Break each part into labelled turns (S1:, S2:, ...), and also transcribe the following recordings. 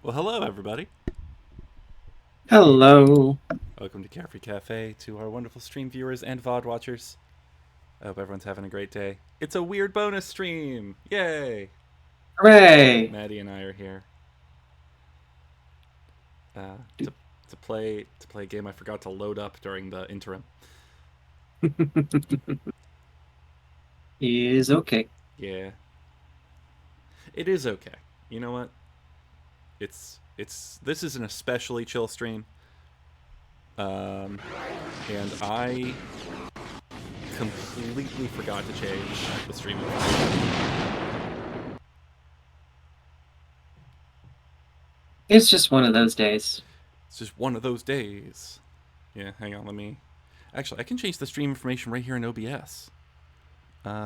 S1: Well, hello, everybody.
S2: Hello.
S1: Welcome to Carefree Cafe, to our wonderful stream viewers and VOD watchers. I hope everyone's having a great day. It's a weird bonus stream! Yay!
S2: Hooray.
S1: Maddie and I are here uh, to, to play a game I forgot to load up during the interim.
S2: Is okay.
S1: Yeah, it is okay. You know what? It's this is an especially chill stream, and I completely forgot to change the stream information.
S2: It's just one of those days.
S1: It's just one of those days. Yeah, hang on, let me. Actually, I can change the stream information right here in OBS.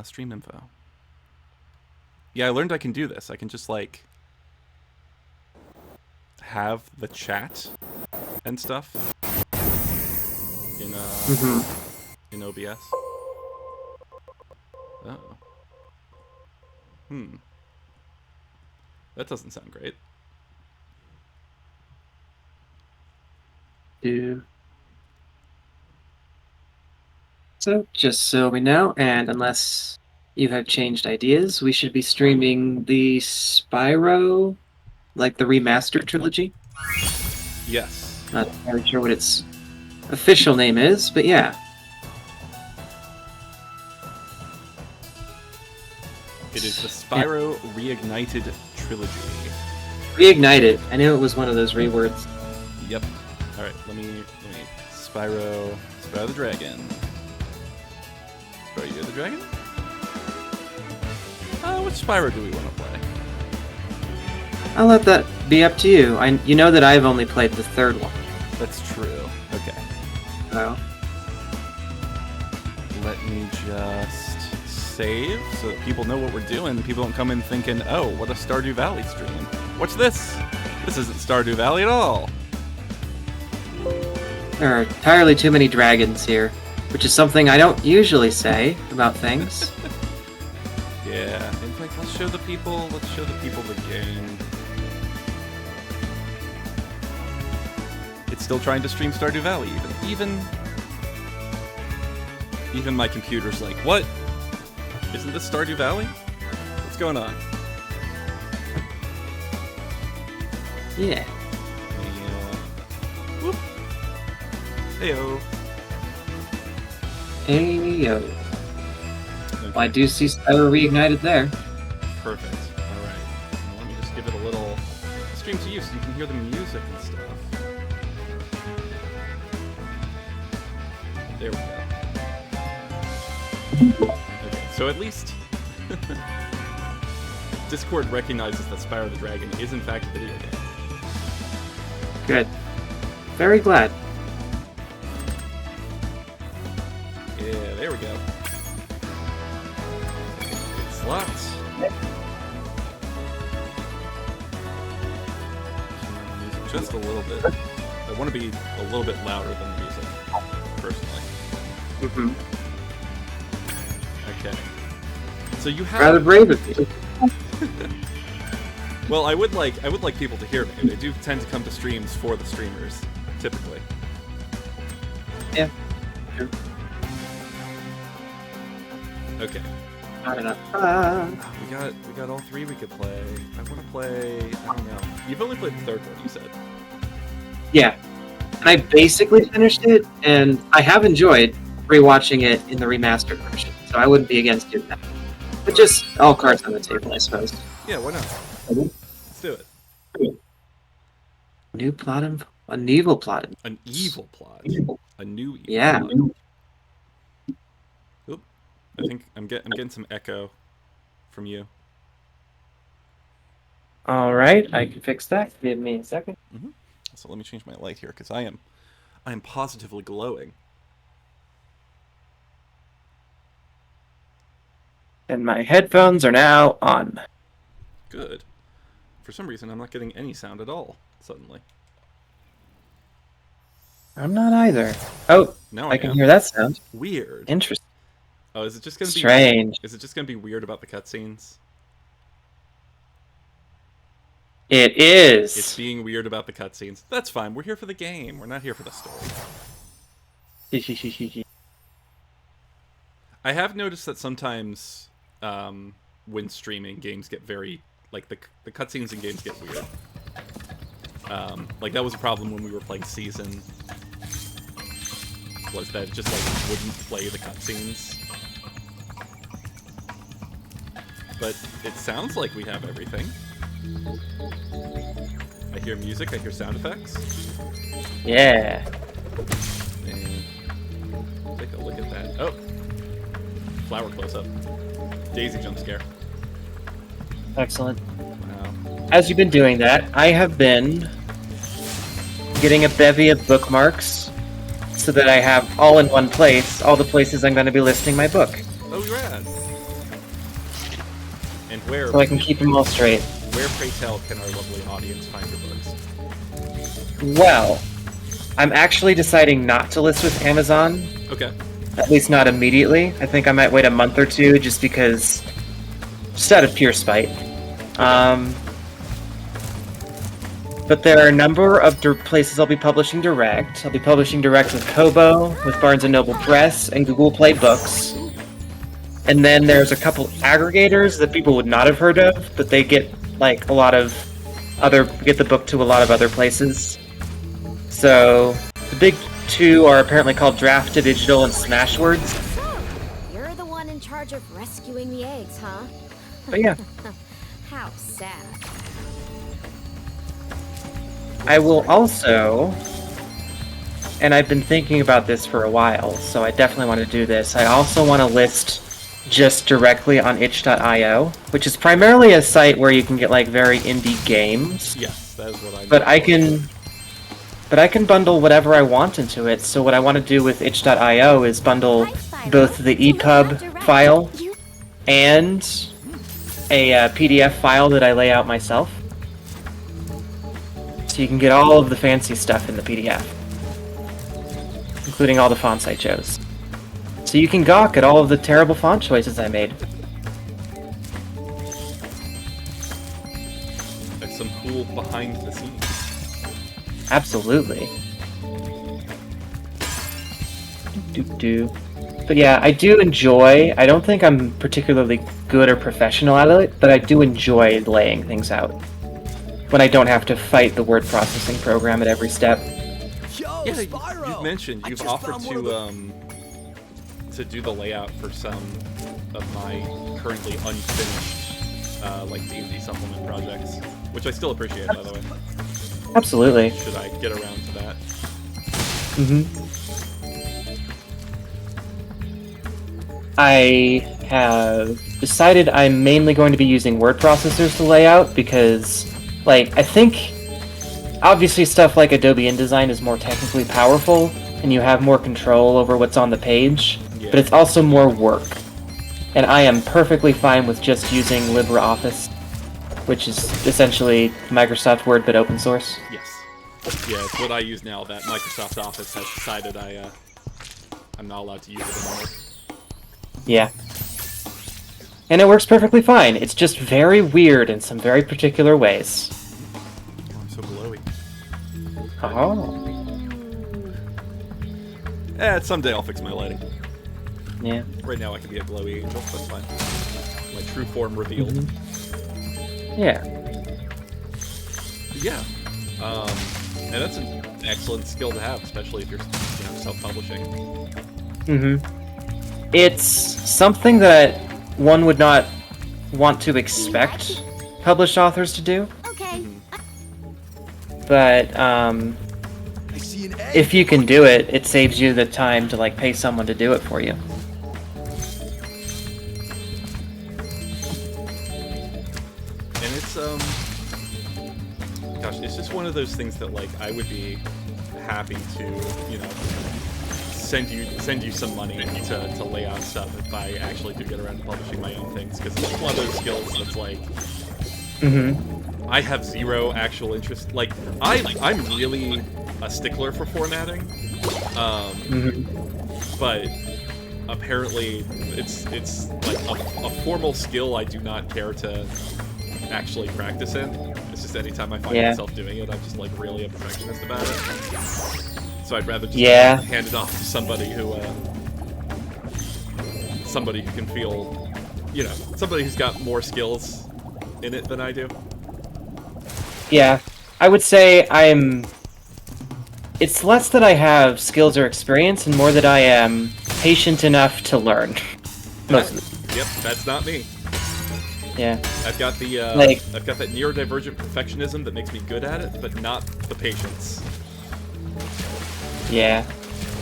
S1: Stream info. Yeah, I learned I can do this. I can just, like, have the chat and stuff in,
S2: hmm
S1: in OBS. Oh. Hmm. That doesn't sound great.
S2: Do. So, just so we know, and unless you have changed ideas, we should be streaming the Spyro, like the remastered trilogy.
S1: Yes.
S2: Not entirely sure what its official name is, but yeah.
S1: It is the
S2: Yeah.
S1: Spyro Reignited Trilogy.
S2: Reignited. I knew it was one of those rewords.
S1: Yep. Alright, let me. Spyro the Dragon. Spyro, you're the dragon? Which Spyro do we want to play?
S2: I'll let that be up to you. You know that I've only played the third one.
S1: That's true. Okay.
S2: So.
S1: Let me just save so that people know what we're doing. People don't come in thinking, oh, what a Stardew Valley stream. What's this? This isn't Stardew Valley at all.
S2: There are entirely too many dragons here, which is something I don't usually say about things.
S1: Yeah. In fact, let's show the people the game. It's still trying to stream Stardew Valley even my computer's like, what? Isn't this Stardew Valley? What's going on?
S2: Yeah.
S1: Whoop. Heyo.
S2: Ayo.
S1: Okay.
S2: Well, I do see Spyro reignited there.
S1: Perfect. All right. Now let me just give it a little stream to you so you can hear the music and stuff. There we go. Okay, so at least Discord recognizes that Spyro the Dragon is in fact a video game.
S2: Good. Very glad.
S1: Yeah, there we go. It's locked. Just a little bit. I want to be a little bit louder than the music, personally.
S2: Mm-hmm.
S1: Okay. So you have
S2: Rather brave of you.
S1: Well, I would like people to hear me. They do tend to come to streams for the streamers, typically.
S2: Yeah. True.
S1: Okay.
S2: Not enough.
S1: We got all three we could play. I want to play. I don't know. You've only played the third one, you said.
S2: Yeah. And I basically finished it, and I have enjoyed rewatching it in the remastered version, so I wouldn't be against doing that. But just all cards on the table, I suppose.
S1: Yeah, why not? Let's do it.
S2: New plot an evil plot.
S1: An evil plot. A new evil
S2: Yeah.
S1: plot. Oop. I think I'm getting some echo from you.
S2: All right, I can fix that. Give me a second.
S1: Mm-hmm. So let me change my light here because I am positively glowing.
S2: And my headphones are now on.
S1: Good. For some reason, I'm not getting any sound at all suddenly.
S2: I'm not either. Oh,
S1: Now
S2: I
S1: I
S2: can
S1: am.
S2: hear that sound.
S1: Weird.
S2: Interesting.
S1: Oh, is it just gonna be
S2: Strange.
S1: Is it just gonna be weird about the cutscenes?
S2: It
S1: It's
S2: is.
S1: being weird about the cutscenes. That's fine. We're here for the game. We're not here for the story. I have noticed that sometimes when streaming, games get very like the cutscenes in games get weird. Like that was a problem when we were playing Season. Was that it just like wouldn't play the cutscenes? But it sounds like we have everything. I hear music. I hear sound effects.
S2: Yeah.
S1: And take a look at that. Oh, flower close up. Daisy jump scare.
S2: Excellent.
S1: Wow.
S2: As you've been doing that, I have been getting a bevy of bookmarks so that I have all in one place, all the places I'm going to be listing my book.
S1: Oh, rad. And where?
S2: So I can keep them all straight.
S1: Where, pray tell, can our lovely audience find your books?
S2: Well, I'm actually deciding not to list with Amazon.
S1: Okay.
S2: At least not immediately. I think I might wait a month or two just because... just out of pure spite. But there are a number of places I'll be publishing direct. I'll be publishing direct with Kobo, with Barnes & Noble Press, and Google Play Books. And then there's a couple aggregators that people would not have heard of, but they get like a lot of get the book to a lot of other places. So the big two are apparently called Draft to Digital and Smashwords.
S3: So, you're the one in charge of rescuing the eggs, huh?
S2: But yeah,
S3: How sad.
S2: I will also, and I've been thinking about this for a while, so I definitely want to do this. I also want to list just directly on itch.io, which is primarily a site where you can get like very indie games.
S1: Yes, that is what I.
S2: But I can bundle whatever I want into it. So what I want to do with itch.io is bundle both the EPUB file and a PDF file that I lay out myself. So you can get all of the fancy stuff in the PDF, including all the fonts I chose. So you can gawk at all of the terrible font choices I made.
S1: That's some cool behind the scenes.
S2: Absolutely. But yeah, I do enjoy, I don't think I'm particularly good or professional at it, but I do enjoy laying things out. When I don't have to fight the word processing program at every step.
S4: Yo,
S1: Yeah,
S4: Spyro!
S1: you've mentioned you've offered to do the layout for some of my currently unfinished like D&D supplement projects, which I still appreciate, by the way.
S2: Absolutely.
S1: Should I get around to that?
S2: I have decided I'm mainly going to be using word processors to lay out because, like, I think obviously stuff like Adobe InDesign is more technically powerful and you have more control over what's on the page, but it's also more work. And I am perfectly fine with just using LibreOffice, which is essentially Microsoft Word but open source.
S1: Yes. Yeah, it's what I use now that Microsoft Office has decided I'm not allowed to use it anymore.
S2: Yeah. And it works perfectly fine. It's just very weird in some very particular ways.
S1: Oh, I'm so glowy.
S2: Oh.
S1: Someday I'll fix my lighting.
S2: Yeah.
S1: Right now I can be a glowy angel, that's fine. My true form revealed.
S2: Yeah.
S1: Yeah. And that's an excellent skill to have, especially if you're self-publishing.
S2: It's something that one would not want to expect published authors to do,
S3: Okay.
S2: but
S4: I see an egg.
S2: if you can do it, it saves you the time to like pay someone to do it for you.
S1: And it's gosh, it's just one of those things that like I would be happy to, send you some money to lay out stuff if I actually do get around to publishing my own things, because it's one of those skills that's like I have zero actual interest. Like I'm really a stickler for formatting, but apparently it's like a formal skill I do not care to actually practice in, It's just anytime I find
S2: Yeah.
S1: myself doing it, I'm just like really a perfectionist about it. So I'd rather just
S2: Yeah.
S1: hand it off to somebody who can feel, you know, somebody who's got more skills in it than I do.
S2: Yeah. I would say it's less that I have skills or experience, and more that I am patient enough to learn. Most of it.
S1: Yep, that's not me.
S2: Yeah.
S1: I've got the
S2: Like-
S1: I've got that neurodivergent perfectionism that makes me good at it, but not the patience.
S2: Yeah.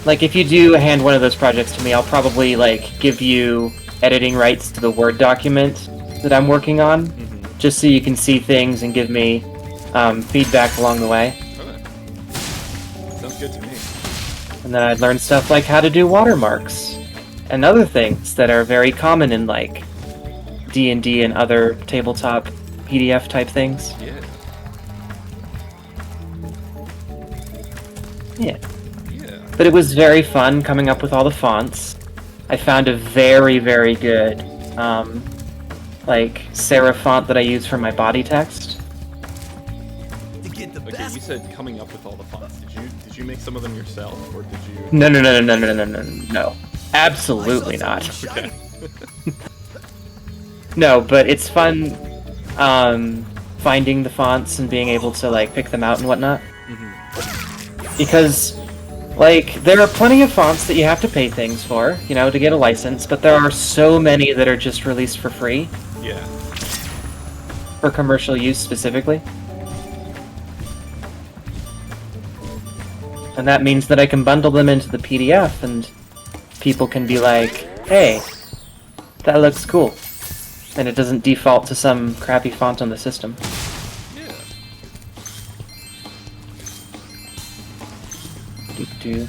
S2: Like, if you do hand one of those projects to me, I'll probably, like, give you editing rights to the Word document that I'm working on, just so you can see things and give me feedback along the way.
S1: Okay. Sounds good to me.
S2: And then I'd learn stuff like how to do watermarks and other things that are very common in, like, D&D and other tabletop PDF type things.
S1: Yeah.
S2: Yeah.
S1: Yeah.
S2: But it was very fun coming up with all the fonts. I found a very, very good, like, serif font that I use for my body text.
S4: To get the
S1: Okay,
S4: best.
S1: you said coming up with all the fonts. Did you make some of them yourself, or did you?
S2: No. Absolutely not.
S1: Okay.
S2: No, but it's fun, finding the fonts and being able to, like, pick them out and whatnot. Because, like, there are plenty of fonts that you have to pay things for, you know, to get a license, but there are so many that are just released for free,
S1: Yeah.
S2: for commercial use specifically. And that means that I can bundle them into the PDF, and people can be like, hey, that looks cool. And it doesn't default to some crappy font on the system.
S1: Yeah.
S2: Do.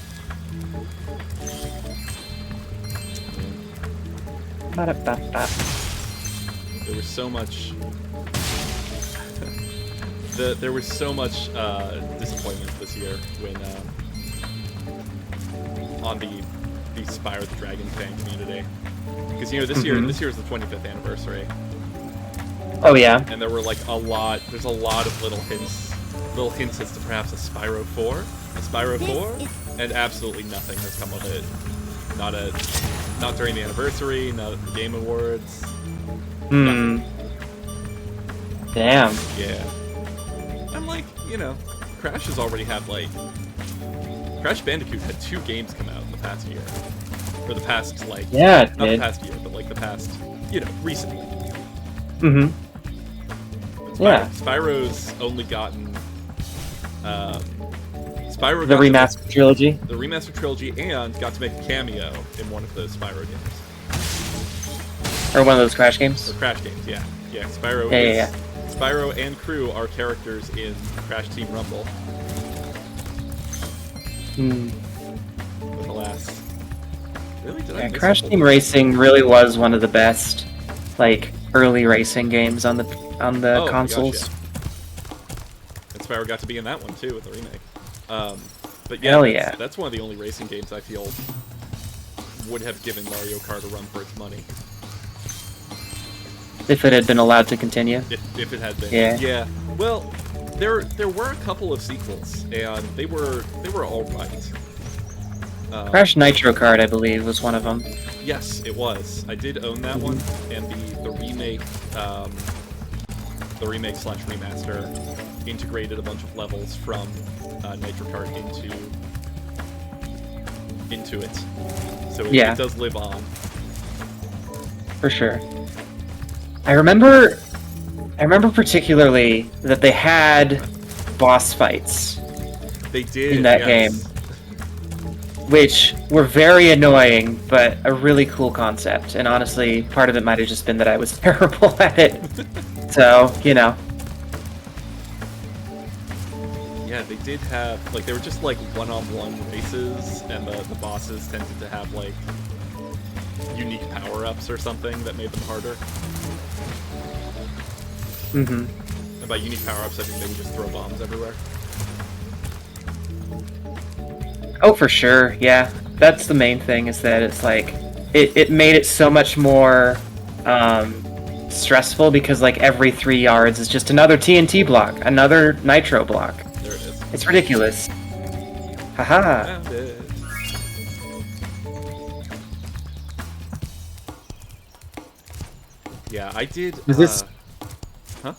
S2: Ba-da-ba-ba.
S1: There was so much. There was so much disappointment this year when on the Spyro the Dragon fan community, because you know this year is the 25th anniversary,
S2: Oh yeah.
S1: and there were like there's a lot of little hints as to perhaps a Spyro 4, and absolutely nothing has come of it. Not during the anniversary, not at the Game Awards.
S2: Damn.
S1: Yeah. I'm like, you know, Crash has already had like Crash Bandicoot had 2 games come out in the past year. For the past like
S2: Yeah, it
S1: not the
S2: did.
S1: past year, but like the past, you know, recently.
S2: Mm-hmm. Yeah.
S1: Spyro's only gotten Spyro
S2: The
S1: got to
S2: remastered trilogy.
S1: make the remastered trilogy and got to make a cameo in one of those Spyro games.
S2: Or one of those Crash games.
S1: Or Crash games, yeah. Yeah, Spyro
S2: Yeah.
S1: Spyro and crew are characters in Crash Team Rumble. But alas. Really? Did I
S2: Yeah,
S1: miss
S2: Crash
S1: a whole
S2: Team
S1: bunch?
S2: Racing really was one of the best, like, early racing games on the
S1: Oh,
S2: consoles.
S1: gotcha. And Spyro got to be in that one too with the remake. But yeah,
S2: Hell
S1: that's,
S2: yeah.
S1: that's one of the only racing games I feel would have given Mario Kart a run for its money
S2: If it had been allowed to continue.
S1: if it had been.
S2: Yeah.
S1: Well, there were a couple of sequels, and they were all right.
S2: Crash Nitro Kart, I believe, was one of them.
S1: Yes, it was. I did own that one, and the remake slash remaster integrated a bunch of levels from Nitro Kart into it, so it does live on.
S2: For sure. I remember particularly that they had boss fights,
S1: They did
S2: in that
S1: yes.
S2: game. which were very annoying, but a really cool concept. And honestly, part of it might have just been that I was terrible at it. So, you know.
S1: Yeah, they did have, like, they were just, like, one-on-one races, and the bosses tended to have, like, unique power-ups or something that made them harder.
S2: Mm-hmm.
S1: And by unique power-ups, I think they would just throw bombs everywhere.
S2: Oh, for sure, yeah. That's the main thing, is that it's like, it made it so much more stressful because like every 3 yards is just another TNT block, another nitro block.
S1: There it is.
S2: It's ridiculous. Haha.
S1: Found it. Yeah, I did.
S2: Is this-
S1: Huh?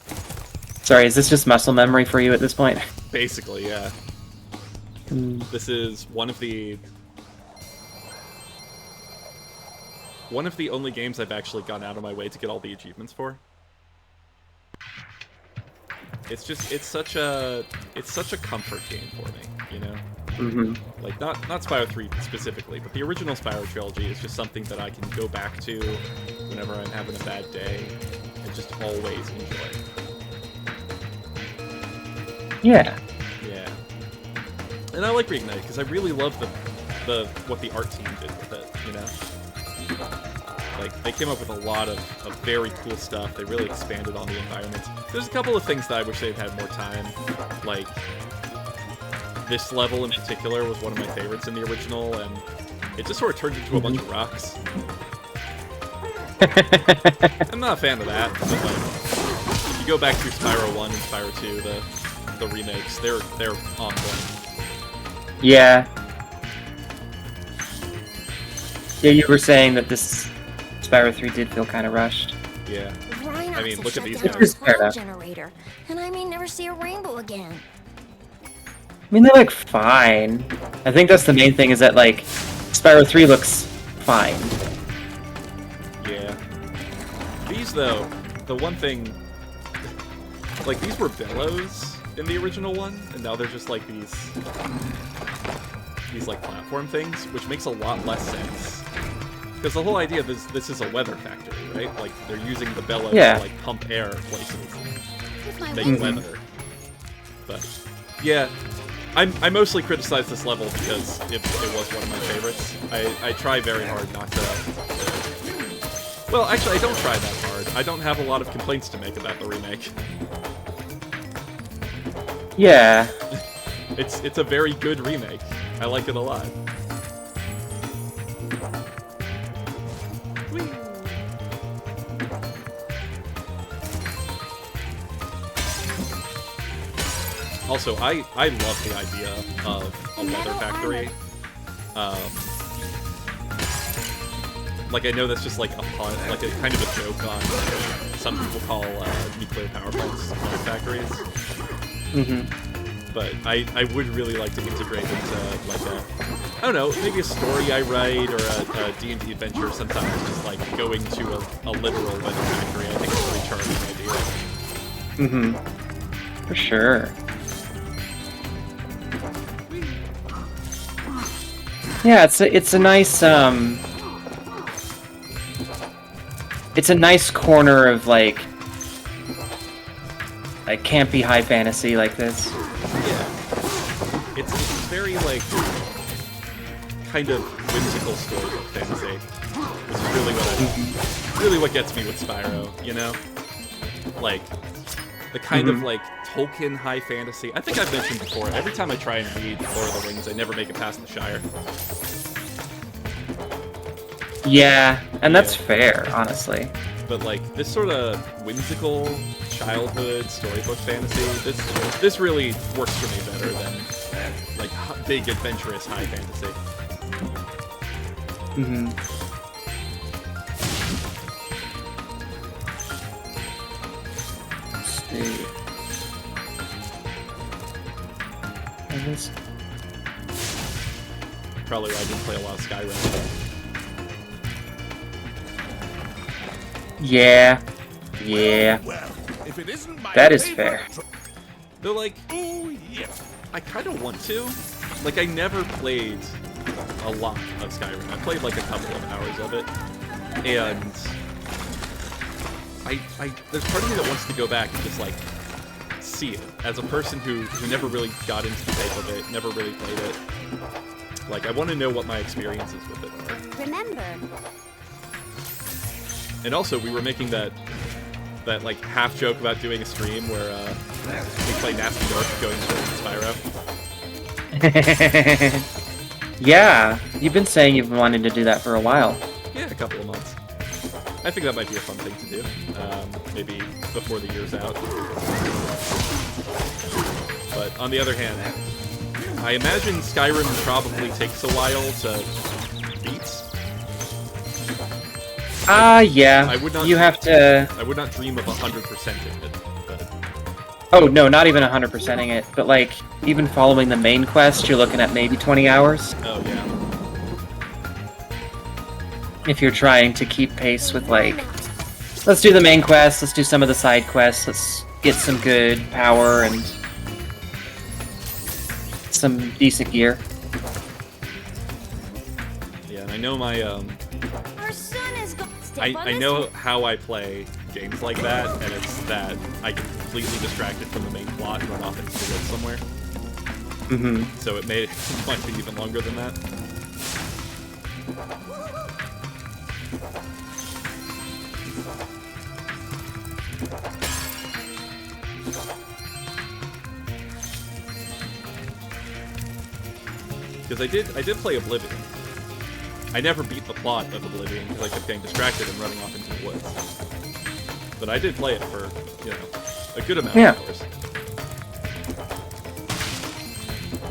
S2: Sorry, is this just muscle memory for you at this point?
S1: Basically, yeah. This is one of the only games I've actually gone out of my way to get all the achievements for. It's such a comfort game for me, you know?
S2: Mm-hmm.
S1: Like, not Spyro 3 specifically, but the original Spyro trilogy is just something that I can go back to whenever I'm having a bad day and just always enjoy.
S2: Yeah.
S1: Yeah. And I like Reignite because I really love the what the art team did with it, you know? Like, they came up with a lot of very cool stuff. They really expanded on the environments. There's a couple of things that I wish they'd had more time. Like, this level in particular was one of my favorites in the original, and it just sort of turned into a bunch of rocks. I'm not a fan of that, but like, if you go back through Spyro 1 and Spyro 2, the remakes, they're on point.
S2: Yeah. Yeah, you were saying that this Spyro 3 did feel kind of rushed.
S1: Yeah.
S3: Rhinox
S1: I mean,
S3: have
S1: look at
S3: shut
S1: these
S3: down
S1: guys.
S3: our
S2: Fair
S3: cloud
S2: enough.
S3: generator, and I may never see a rainbow again.
S2: I mean, they look fine. I think that's the main thing, is that, like, Spyro 3 looks fine.
S1: Yeah. These, though, the one thing... Like, these were billows in the original one, and now they're just, like, these, like, platform things, which makes a lot less sense. Because the whole idea of this is a weather factory, right? Like, they're using the bellows
S2: Yeah.
S1: to, like, pump air places,
S3: With my
S1: make
S3: wings.
S1: weather. But, yeah. I mostly criticize this level because it was one of my favorites. I try very hard not to... Well, actually, I don't try that hard. I don't have a lot of complaints to make about the remake.
S2: Yeah.
S1: It's a very good remake. I like it a lot. Whee! Also, I love the idea of a weather factory. Like, I know that's just like a pun, like a kind of a joke on some people call nuclear power plants weather factories.
S2: Mm-hmm.
S1: But I would really like to integrate into, like, I don't know, maybe a story I write or a D&D adventure sometimes, just, like, going to a literal weather factory. I think it's a really charming idea.
S2: Mm-hmm. For sure. Yeah, it's a nice, it's a nice corner of, like campy high fantasy like this.
S1: Yeah. It's very, like, kind of whimsical storybook fantasy. Which is really what gets me with Spyro, you know? Like, the kind of, like, Tolkien high fantasy. I think I've mentioned before, every time I try and read Lord of the Rings, I never make it past the Shire.
S2: Yeah, and that's fair, honestly.
S1: But, like, this sort of whimsical childhood storybook fantasy, this really works for me better than, like, big adventurous high fantasy.
S2: Mm-hmm. Let's see. And this...
S1: Probably why I didn't play a lot of Skyrim.
S2: Yeah. Yeah.
S4: Well, if it isn't my
S2: That is
S4: favorite
S2: fair.
S1: They're like,
S4: Oh, yeah.
S1: I kind of want to. Like, I never played a lot of Skyrim. I played, like, a couple of hours of it. And there's part of me that wants to go back and just, like, see it. As a person who never really got into the type of it, never really played it. Like, I want to know what my experiences with it are.
S3: Remember,
S1: And also, we were making that like half joke about doing a stream where we play Nasty North going straight into Spyro.
S2: Yeah, you've been saying you've been wanting to do that for a while.
S1: Yeah, a couple of months. I think that might be a fun thing to do. Maybe before the year's out. But on the other hand, I imagine Skyrim probably takes a while to beat.
S2: Yeah.
S1: I would not,
S2: you have to...
S1: I would not dream of 100%ing it, but...
S2: Oh, no, not even 100%ing it. But, like, even following the main quest, you're looking at maybe 20 hours.
S1: Oh, yeah.
S2: If you're trying to keep pace with, like... Let's do the main quest, let's do some of the side quests, let's get some good power and... some decent gear.
S1: Yeah, and I know my,
S3: Our son is
S1: I know how I play games like that, and it's that I get completely distracted from the main plot and run off into the woods somewhere.
S2: Mm-hmm.
S1: So it might be even longer than that. Because I did play Oblivion. I never beat the plot of Oblivion because I kept getting distracted and running off into the woods. But I did play it for, you know, a good amount of hours.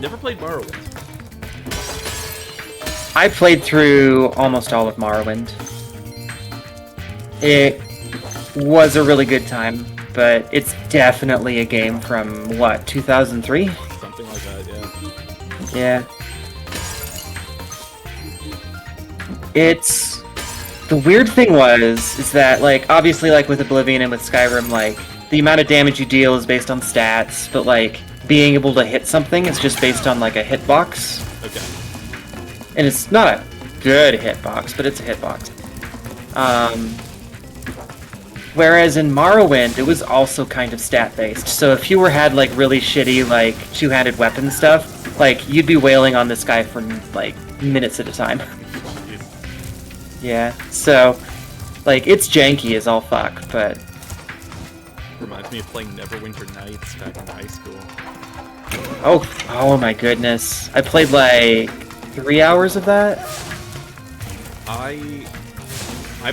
S1: Never played Morrowind.
S2: I played through almost all of Morrowind. It was a really good time, but it's definitely a game from, what, 2003?
S1: Something like that, yeah.
S2: Yeah. It's... The weird thing is that, like, obviously, like, with Oblivion and with Skyrim, like, the amount of damage you deal is based on stats, but, like, being able to hit something is just based on, like, a hitbox.
S1: Okay.
S2: And it's not a good hitbox, but it's a hitbox. Whereas in Morrowind, it was also kind of stat-based. So if you had, like, really shitty, like, two-handed weapon stuff, like, you'd be wailing on this guy for, like, minutes at a time. Yeah, so, like, it's janky as all fuck, but...
S1: Reminds me of playing Neverwinter Nights back in high school.
S2: Oh my goodness. I played, like, 3 hours of that?
S1: I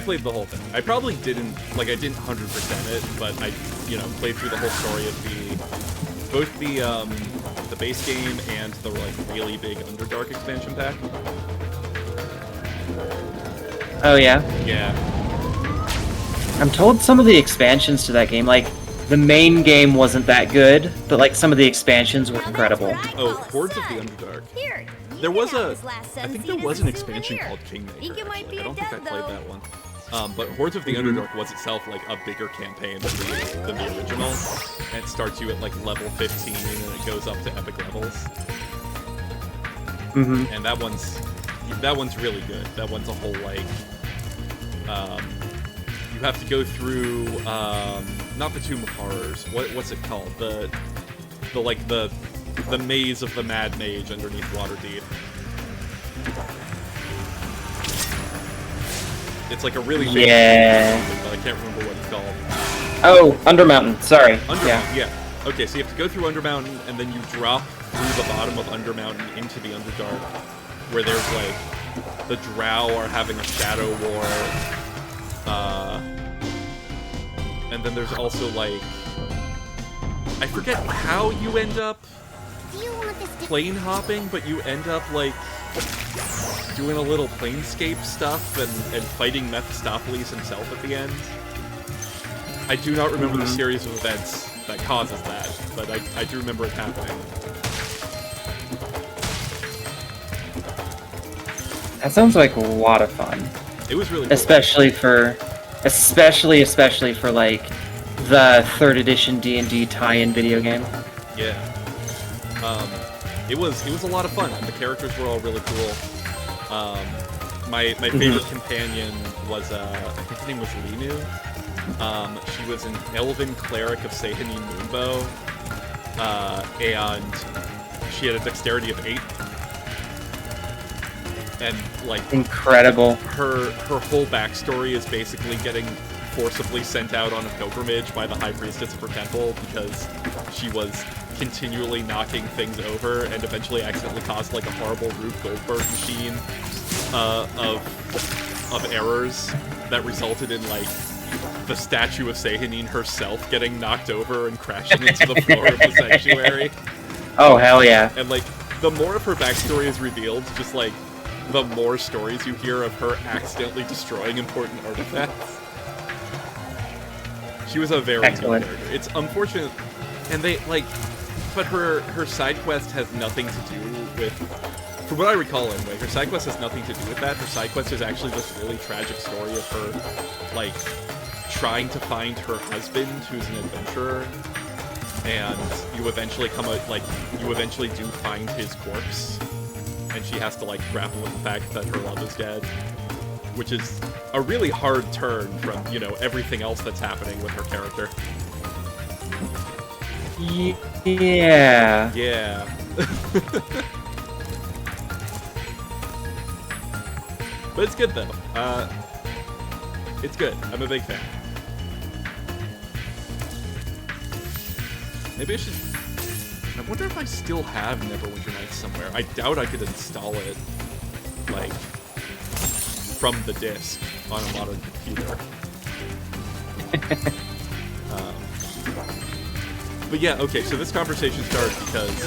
S1: played the whole thing. I probably didn't, like, I didn't 100% it, but I, you know, played through the whole story of both the base game and the, like, really big Underdark expansion pack.
S2: Oh, yeah?
S1: Yeah.
S2: I'm told some of the expansions to that game, like, the main game wasn't that good, but, like, some of the expansions were incredible.
S1: Oh, Hordes of the Underdark.
S3: Here,
S1: There was a, I think there was an expansion called Kingmaker.
S3: Think it might
S1: actually.
S3: be
S1: I don't
S3: a
S1: think I
S3: dub,
S1: played
S3: though.
S1: that one. But Hordes of the Underdark was itself like a bigger campaign than the original, and it starts you at like level 15 and it goes up to epic levels.
S2: Mm-hmm.
S1: And that one's really good. That one's a whole like, you have to go through not the Tomb of Horrors. What's it called? The maze of the Mad Mage underneath Waterdeep. It's like a really big
S2: Yeah.
S1: but I can't remember what it's called.
S2: Oh, Undermountain, sorry.
S1: Undermountain, yeah. Okay, so you have to go through Undermountain, and then you drop through the bottom of Undermountain into the Underdark, where there's like the Drow are having a shadow war, and then there's also like I forget how you end up
S3: Do you want this to
S1: plane hopping, but you end up like doing a little planescape stuff and fighting Mephistopheles himself at the end. I do not remember the series of events that causes that, but I do remember it happening.
S2: That sounds like a lot of fun.
S1: It was really cool.
S2: Especially for like the 3rd edition D&D tie-in video game.
S1: Yeah. It was a lot of fun, and the characters were all really cool. My favorite companion was I think her name was Linu. She was an elven cleric of Sehani Moonbow, and she had a dexterity of 8. And like
S2: Incredible.
S1: her whole backstory is basically getting forcibly sent out on a pilgrimage by the high priestess of her temple because she was continually knocking things over and eventually accidentally caused like a horrible Rube Goldberg machine of errors that resulted in like the statue of Seihanin herself getting knocked over and crashing into the floor of the sanctuary.
S2: Oh, hell yeah.
S1: And like the more of her backstory is revealed, just like the more stories you hear of her accidentally destroying important artifacts. She was a very good
S2: Excellent.
S1: character. It's unfortunate, and they like, but her side quest has nothing to do with, from what I recall anyway, her side quest has nothing to do with that. Her side quest is actually this really tragic story of her, like, trying to find her husband, who's an adventurer, and you eventually you eventually do find his corpse, and she has to like grapple with the fact that her love is dead. Which is a really hard turn from, you know, everything else that's happening with her character.
S2: Yeah.
S1: Yeah. But it's good, though. It's good. I'm a big fan. Maybe I should... I wonder if I still have Neverwinter Nights somewhere. I doubt I could install it, like... from the disc on a modern computer. But yeah, okay, so this conversation started because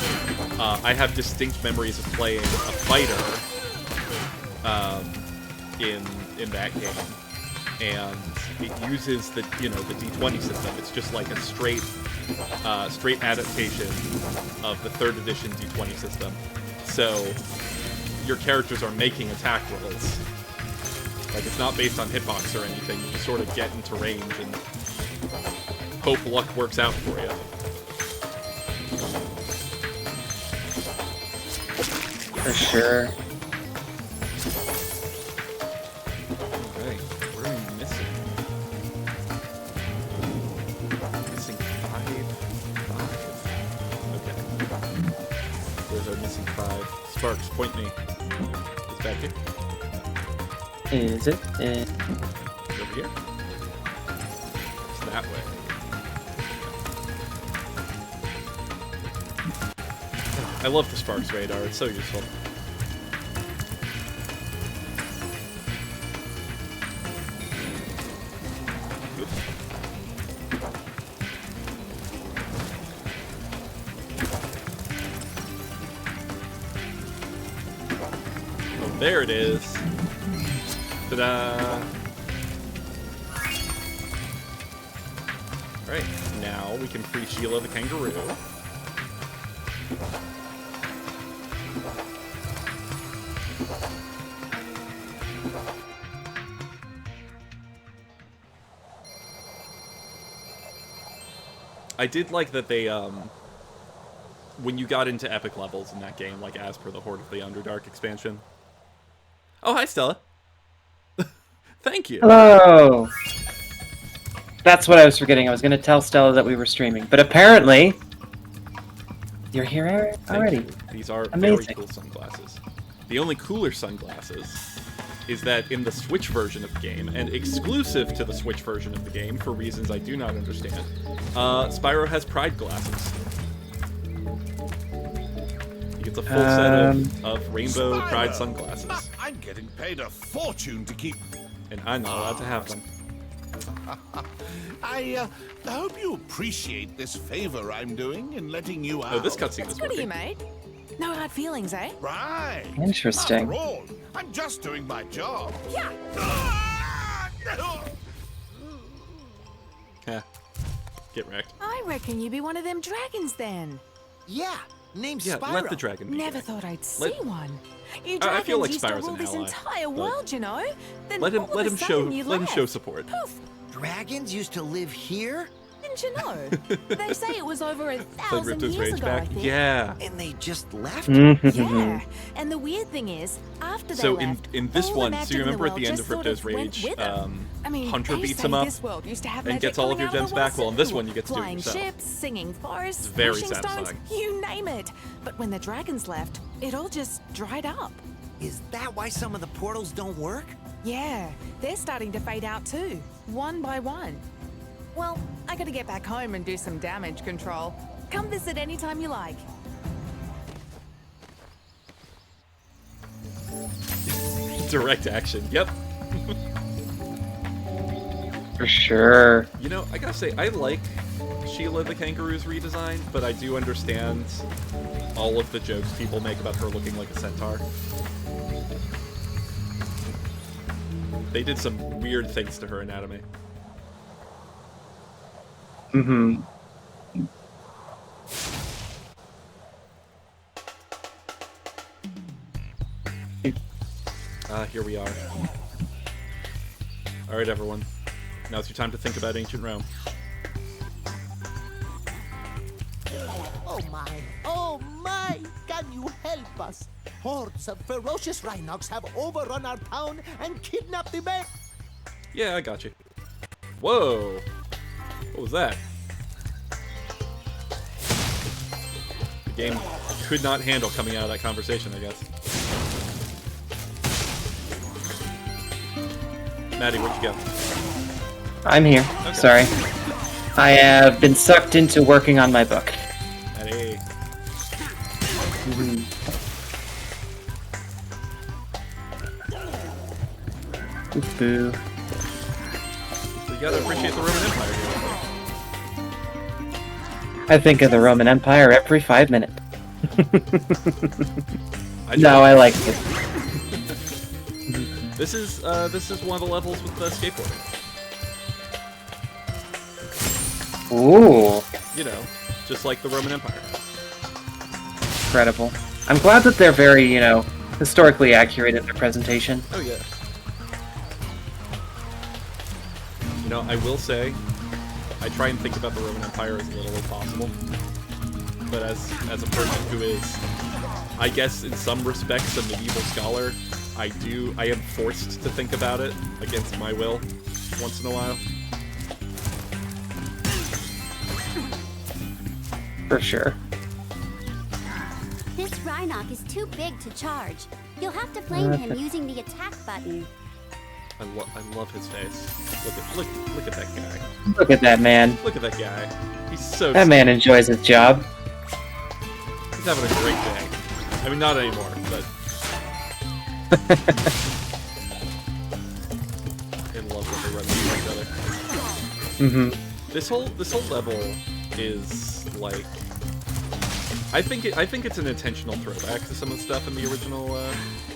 S1: I have distinct memories of playing a fighter in that game, and it uses the the D20 system. It's just like a straight adaptation of the 3rd edition D20 system. So your characters are making attack rolls. Like, it's not based on hitbox or anything. You just sort of get into range and hope luck works out for you.
S2: For sure.
S1: Okay, what are we missing? Missing 5. Okay. Where's our missing 5? Sparks, point me. It's back here.
S2: Is it?
S1: Over here? It's that way. I love the Sparks radar, it's so useful. Oops. Oh, there it is. Ta-da! Alright, now we can free Sheila the kangaroo. I did like that they, when you got into epic levels in that game, like as per the Horde of the Underdark expansion. Oh, hi, Stella. Thank you.
S2: Hello! That's what I was forgetting. I was going to tell Stella that we were streaming. But apparently, you're here already.
S1: Thank you. These are
S2: Amazing.
S1: very cool sunglasses. The only cooler sunglasses is that in the Switch version of the game, and exclusive to the Switch version of the game, for reasons I do not understand, Spyro has Pride glasses. He gets a full set of rainbow
S4: Spyro.
S1: Pride sunglasses.
S4: I'm getting paid a fortune to keep...
S1: And I'm not allowed to have them.
S4: I hope you appreciate this favor I'm doing in letting you out.
S1: Oh, this cutscene
S5: That's
S1: is
S5: good of you,
S1: working.
S5: mate. No hard feelings, eh?
S4: Right.
S2: Interesting.
S4: After all, I'm just doing my job.
S5: Yeah.
S1: Yeah. Get wrecked.
S5: I reckon you be one of them dragons then.
S6: Yeah, name's
S1: Yeah,
S6: Spyro.
S1: let the dragon be.
S5: Never
S1: Jack.
S5: thought I'd see
S1: Let-
S5: one. You
S1: I
S5: dragons
S1: feel like
S5: used to
S1: Spyro's
S5: rule
S1: an
S5: this
S1: ally,
S5: entire
S1: but
S5: world, you know. Then
S1: Let him
S5: all of a sudden you left.
S1: show support.
S5: Poof.
S6: Dragons used to live here,
S5: Didn't you know? They say it was over
S1: Like
S5: 1,000
S1: ripped his
S5: years
S1: rage
S5: ago,
S1: back.
S5: I think.
S1: Yeah.
S6: and they just left.
S5: Yeah. And the weird thing is, after they
S1: So
S5: left,
S1: in this
S5: all the
S1: one, so
S5: magic
S1: you
S5: in the
S1: remember at the
S5: world
S1: end
S5: just
S1: of
S5: sort
S1: Ripto's
S5: went
S1: Rage,
S5: with them. I mean,
S1: Hunter
S5: they
S1: beats
S5: say
S1: him up
S5: this world used to have
S1: and
S5: magic
S1: gets all of
S5: coming
S1: your
S5: out the
S1: gems back. Well, in this
S5: wazoo.
S1: one, you get to do it
S5: Flying
S1: yourself.
S5: ships, singing forests,
S1: It's very
S5: pushing stones,
S1: satisfying.
S5: you name it. But when the dragons left, it all just dried up.
S6: Is that why some of the portals don't work?
S5: Yeah, they're starting to fade out too, one by one. Well, I gotta get back home and do some damage control. Come visit anytime you like.
S1: Direct action. Yep.
S2: For sure.
S1: You know, I gotta say, I like Sheila the Kangaroo's redesign, but I do understand all of the jokes people make about her looking like a centaur. They did some weird things to her anatomy.
S2: Mm-hmm.
S1: Here we are. Alright, everyone. Now's your time to think about ancient Rome.
S7: Oh my, can you help us? Hordes of ferocious rhinocs have overrun our town and kidnapped the man.
S1: Yeah, I got you. Whoa! What was that? The game could not handle coming out of that conversation, I guess. Maddie, where'd you go?
S2: I'm here.
S1: Okay.
S2: Sorry. I have been sucked into working on my book.
S1: Maddie.
S2: Boo.
S1: So you gotta appreciate the Roman Empire here.
S2: I think of the Roman Empire every 5 minutes.
S1: I
S2: No, I like it.
S1: This is one of the levels with the skateboarding.
S2: Ooh,
S1: You know, just like the Roman Empire.
S2: incredible. I'm glad that they're very, historically accurate in their presentation.
S1: Oh yeah. You know, I will say, I try and think about the Roman Empire as little as possible. But as a person who is, I guess in some respects, a medieval scholar, I am forced to think about it against my will once in a while.
S2: For sure.
S3: This Rhinoc is too big to charge. You'll have to flame him using the attack button.
S1: I love his face. Look at that guy.
S2: Look at that man.
S1: Look at that guy. He's so.
S2: That man enjoys his job.
S1: He's having a great day. I mean, not anymore, but. I love what they run into each other.
S2: Mm-hmm.
S1: This whole level is like. I think it's an intentional throwback to some of the stuff in the original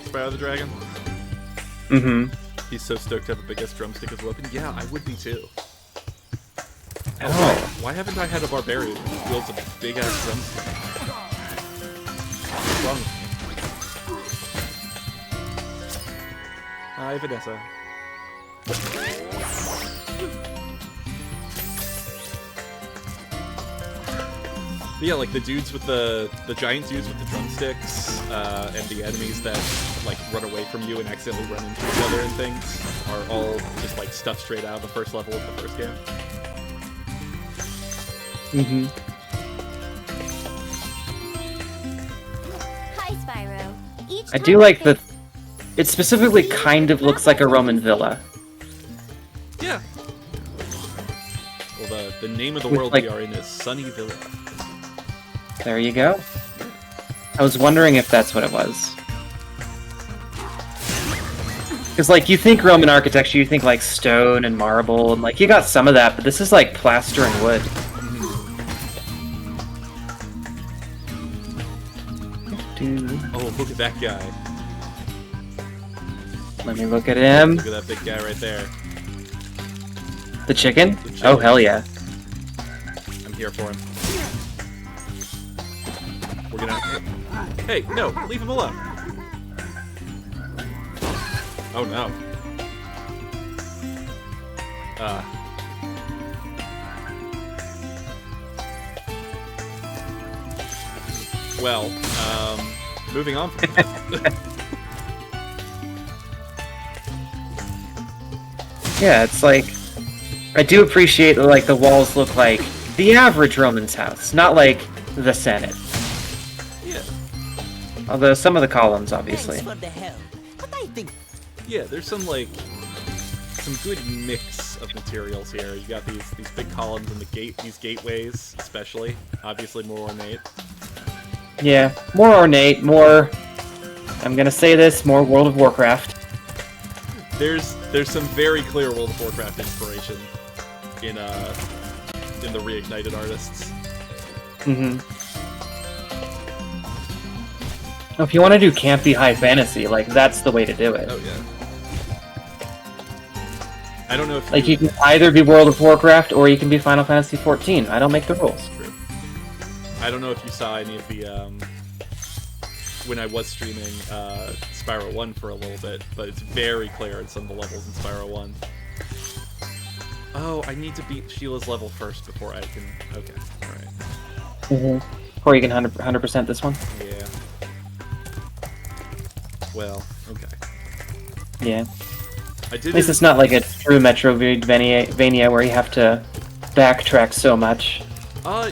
S1: Spyro the Dragon.
S2: Mm-hmm.
S1: He's so stoked to have a big ass drumstick as a weapon. Yeah, I would be too.
S2: Oh.
S1: Why haven't I had a barbarian who wields a big ass drumstick? What's wrong with me? Hi, Vanessa. But yeah, like the dudes with the giant dudes with the drumsticks, and the enemies that like run away from you and accidentally run into each other and things are all just like stuff straight out of the first level of the first game.
S2: Mm-hmm.
S3: Hi, Spyro.
S2: I do like that. It specifically kind of looks like a Roman villa.
S1: Yeah. Well, the name of the
S2: With,
S1: world
S2: like-
S1: we are in is Sunny Villa.
S2: There you go. I was wondering if that's what it was. Because, like, you think Roman architecture, you think, like, stone and marble, and, like, you got some of that, but this is, like, plaster and wood.
S1: Oh, look at that guy.
S2: Let me look at him.
S1: Look at that big guy right there.
S2: The chicken?
S1: The chicken.
S2: Oh, hell yeah.
S1: I'm here for him. We're gonna... Hey, no, leave him alone. Oh no. Well, moving on from that.
S2: Yeah, it's like... I do appreciate that, like, the walls look like the average Roman's house, not like the Senate.
S1: Yeah.
S2: Although some of the columns, obviously.
S7: Thanks for the help. But I think
S1: Yeah, there's some good mix of materials here. You got these big columns and these gateways, especially, obviously more ornate.
S2: Yeah, more ornate, more... I'm gonna say this, more World of Warcraft.
S1: there's some very clear World of Warcraft inspiration in the Reignited artists.
S2: Mm-hmm. If you want to do campy high fantasy, like, that's the way to do it.
S1: Oh yeah. I don't know if
S2: Like, you can either be World of Warcraft or you can be Final Fantasy XIV. I don't make the rules.
S1: True. I don't know if you saw any of the when I was streaming Spyro 1 for a little bit, but it's very clear in some of the levels in Spyro 1. Oh, I need to beat Sheila's level first before I can... Okay, alright.
S2: Mm-hmm. Or you can 100% this one.
S1: Yeah. Well, okay.
S2: Yeah.
S1: I did
S2: At least it's not like a true Metroidvania where you have to backtrack so much.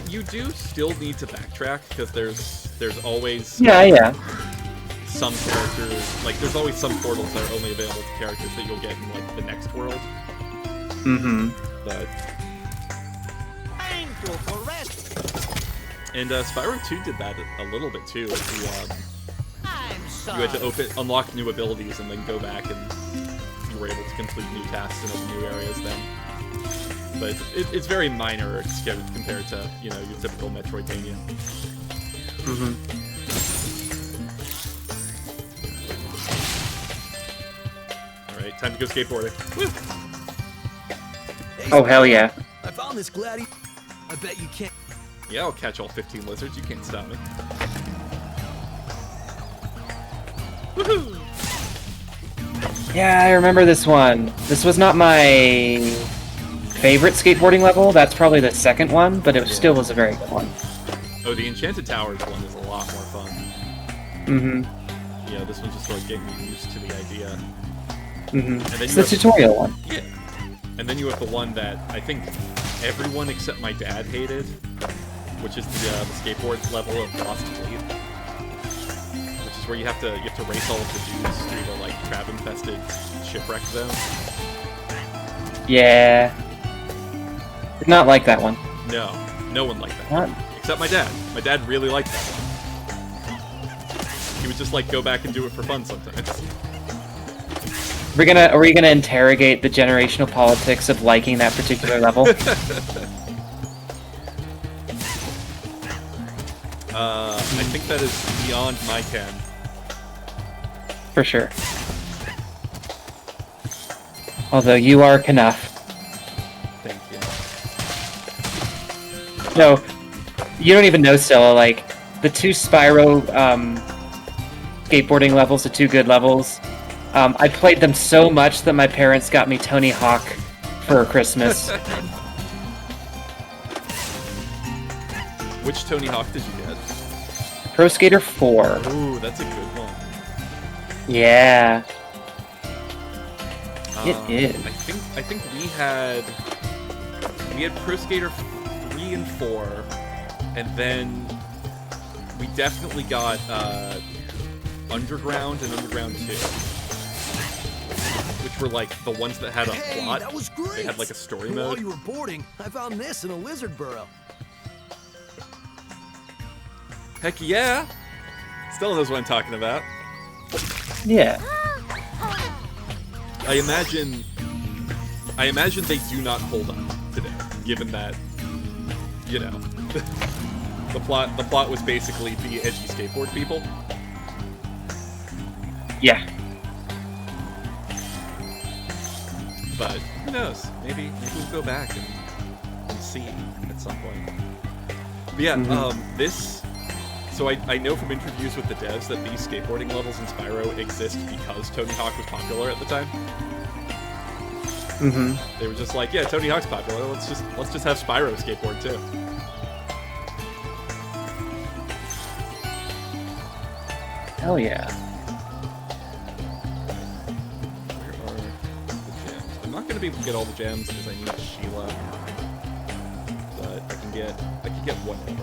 S1: You do still need to backtrack, because there's always...
S2: Yeah.
S1: some characters... Like, there's always some portals that are only available to characters that you'll get in, like, the next world.
S2: Mm-hmm.
S1: But...
S6: Time to for rest.
S1: And Spyro 2 did that a little bit too.
S6: I'm
S1: You
S6: sorry.
S1: had to unlock new abilities and then go back and you were able to complete new tasks in open new areas then. But it's very minor compared to, you know, your typical Metroidvania.
S2: Mm-hmm.
S1: Alright, time to go skateboarding. Woo!
S2: Oh, hell yeah.
S6: I found this gladi. I bet you can't.
S1: Yeah, I'll catch all 15 lizards, you can't stop me. Woohoo!
S2: Yeah, I remember this one. This was not my favorite skateboarding level. That's probably the second one, but it still was a very good one.
S1: Oh, the Enchanted Towers one is a lot more fun.
S2: Mm-hmm.
S1: Yeah, this one's just like getting me used to the idea.
S2: Mm-hmm.
S1: then
S2: It's
S1: you
S2: the
S1: have-
S2: tutorial one.
S1: Yeah. And then you have the one that I think everyone except my dad hated, which is the skateboard level of Lost Fleet, which is where you have to race all of the dudes through the like crab-infested shipwreck zone.
S2: Yeah. Did not like that one.
S1: No, no one liked that.
S2: What?
S1: Except my dad. My dad really liked that one. He would just like go back and do it for fun sometimes.
S2: Are we gonna interrogate the generational politics of liking that particular level?
S1: I think that is beyond my ken.
S2: For sure. Although you are Knuff.
S1: Thank you.
S2: No, you don't even know, Stella. Like, the two Spyro skateboarding levels, the two good levels, I played them so much that my parents got me Tony Hawk for Christmas.
S1: Which Tony Hawk did you get?
S2: Pro Skater 4.
S1: Ooh, that's a good one.
S2: Yeah. It is.
S1: I think we had Pro Skater 3 and 4, and then we definitely got Underground and Underground 2, which were like the ones that had a
S6: Hey,
S1: plot.
S6: that was great.
S1: They had like a story
S6: While
S1: mode.
S6: you were boarding, I found this in a lizard burrow.
S1: Heck yeah! Still knows what I'm talking about.
S2: Yeah.
S1: I imagine they do not hold up today, given that, you know, the plot was basically be edgy skateboard people.
S2: Yeah.
S1: But who knows? Maybe we'll go back and see at some point. But yeah, this. So I know from interviews with the devs that these skateboarding levels in Spyro exist because Tony Hawk was popular at the time.
S2: Mm-hmm.
S1: They were just like, yeah, Tony Hawk's popular. Let's just have Spyro skateboard too.
S2: Hell yeah.
S1: Where are the gems? I'm not gonna be able to get all the gems because I need Sheila. But I can get whatever.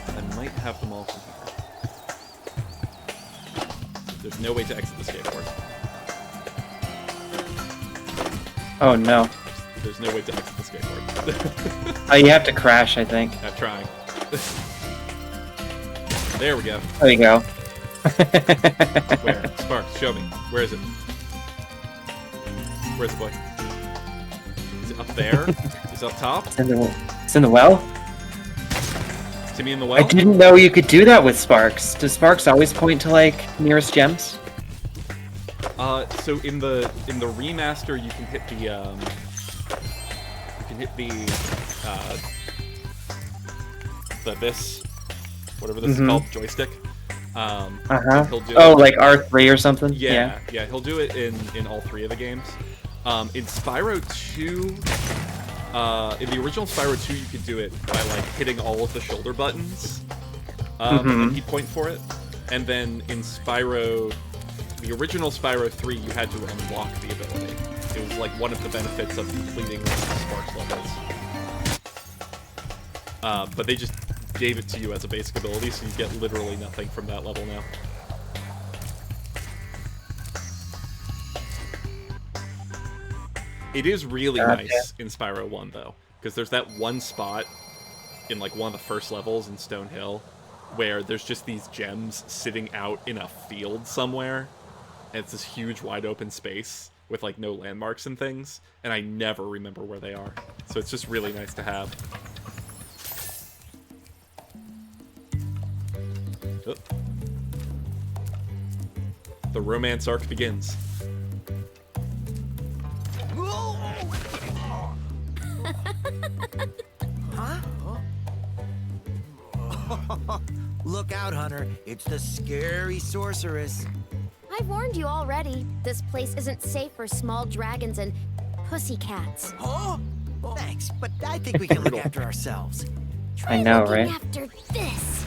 S1: I might have them all from here. There's no way to exit the skateboard.
S2: Oh no.
S1: There's no way to exit the skateboard.
S2: Oh, you have to crash, I think.
S1: I'm trying. There we go.
S2: There you go.
S1: Where? Sparks, show me. Where is it? Where's the boy? Is it up there? Is it up top?
S2: It's in the well?
S1: Is Timmy in the
S2: I
S1: well?
S2: didn't know you could do that with Sparks. Does Sparks always point to, like, nearest gems?
S1: So in the remaster, you can hit this, whatever this is called, joystick. He'll do
S2: Oh,
S1: it.
S2: like R3 or something?
S1: Yeah, he'll do it in all three of the games. In Spyro 2, in the original Spyro 2, you could do it by like hitting all of the shoulder buttons, and then he'd point for it. And then in the original Spyro 3, you had to unlock the ability. It was like one of the benefits of completing the Sparks levels. But they just gave it to you as a basic ability, so you get literally nothing from that level now. It is really nice in Spyro 1, though, because there's that one spot in like one of the first levels in Stone Hill where there's just these gems sitting out in a field somewhere, and it's this huge wide open space with like no landmarks and things, and I never remember where they are. So it's just really nice to have. Oh. The romance arc begins.
S6: Look out, Hunter. It's the scary sorceress.
S3: I've warned you already. This place isn't safe for small dragons and pussycats.
S6: Huh? Thanks, but I think we can look after ourselves.
S3: Try
S2: I know,
S3: looking
S2: right?
S3: after this.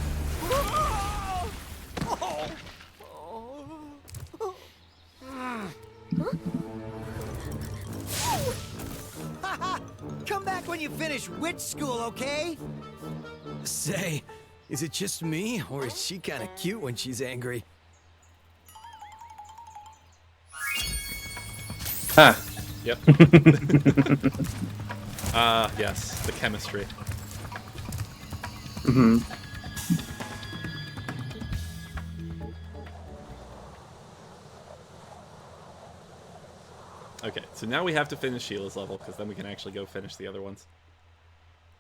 S6: Come back when you finish witch school, okay? Say, is it just me, or is she kind of cute when she's angry?
S2: Huh.
S1: Yep. Yes, the chemistry.
S2: Mm-hmm.
S1: Okay, so now we have to finish Sheila's level, because then we can actually go finish the other ones.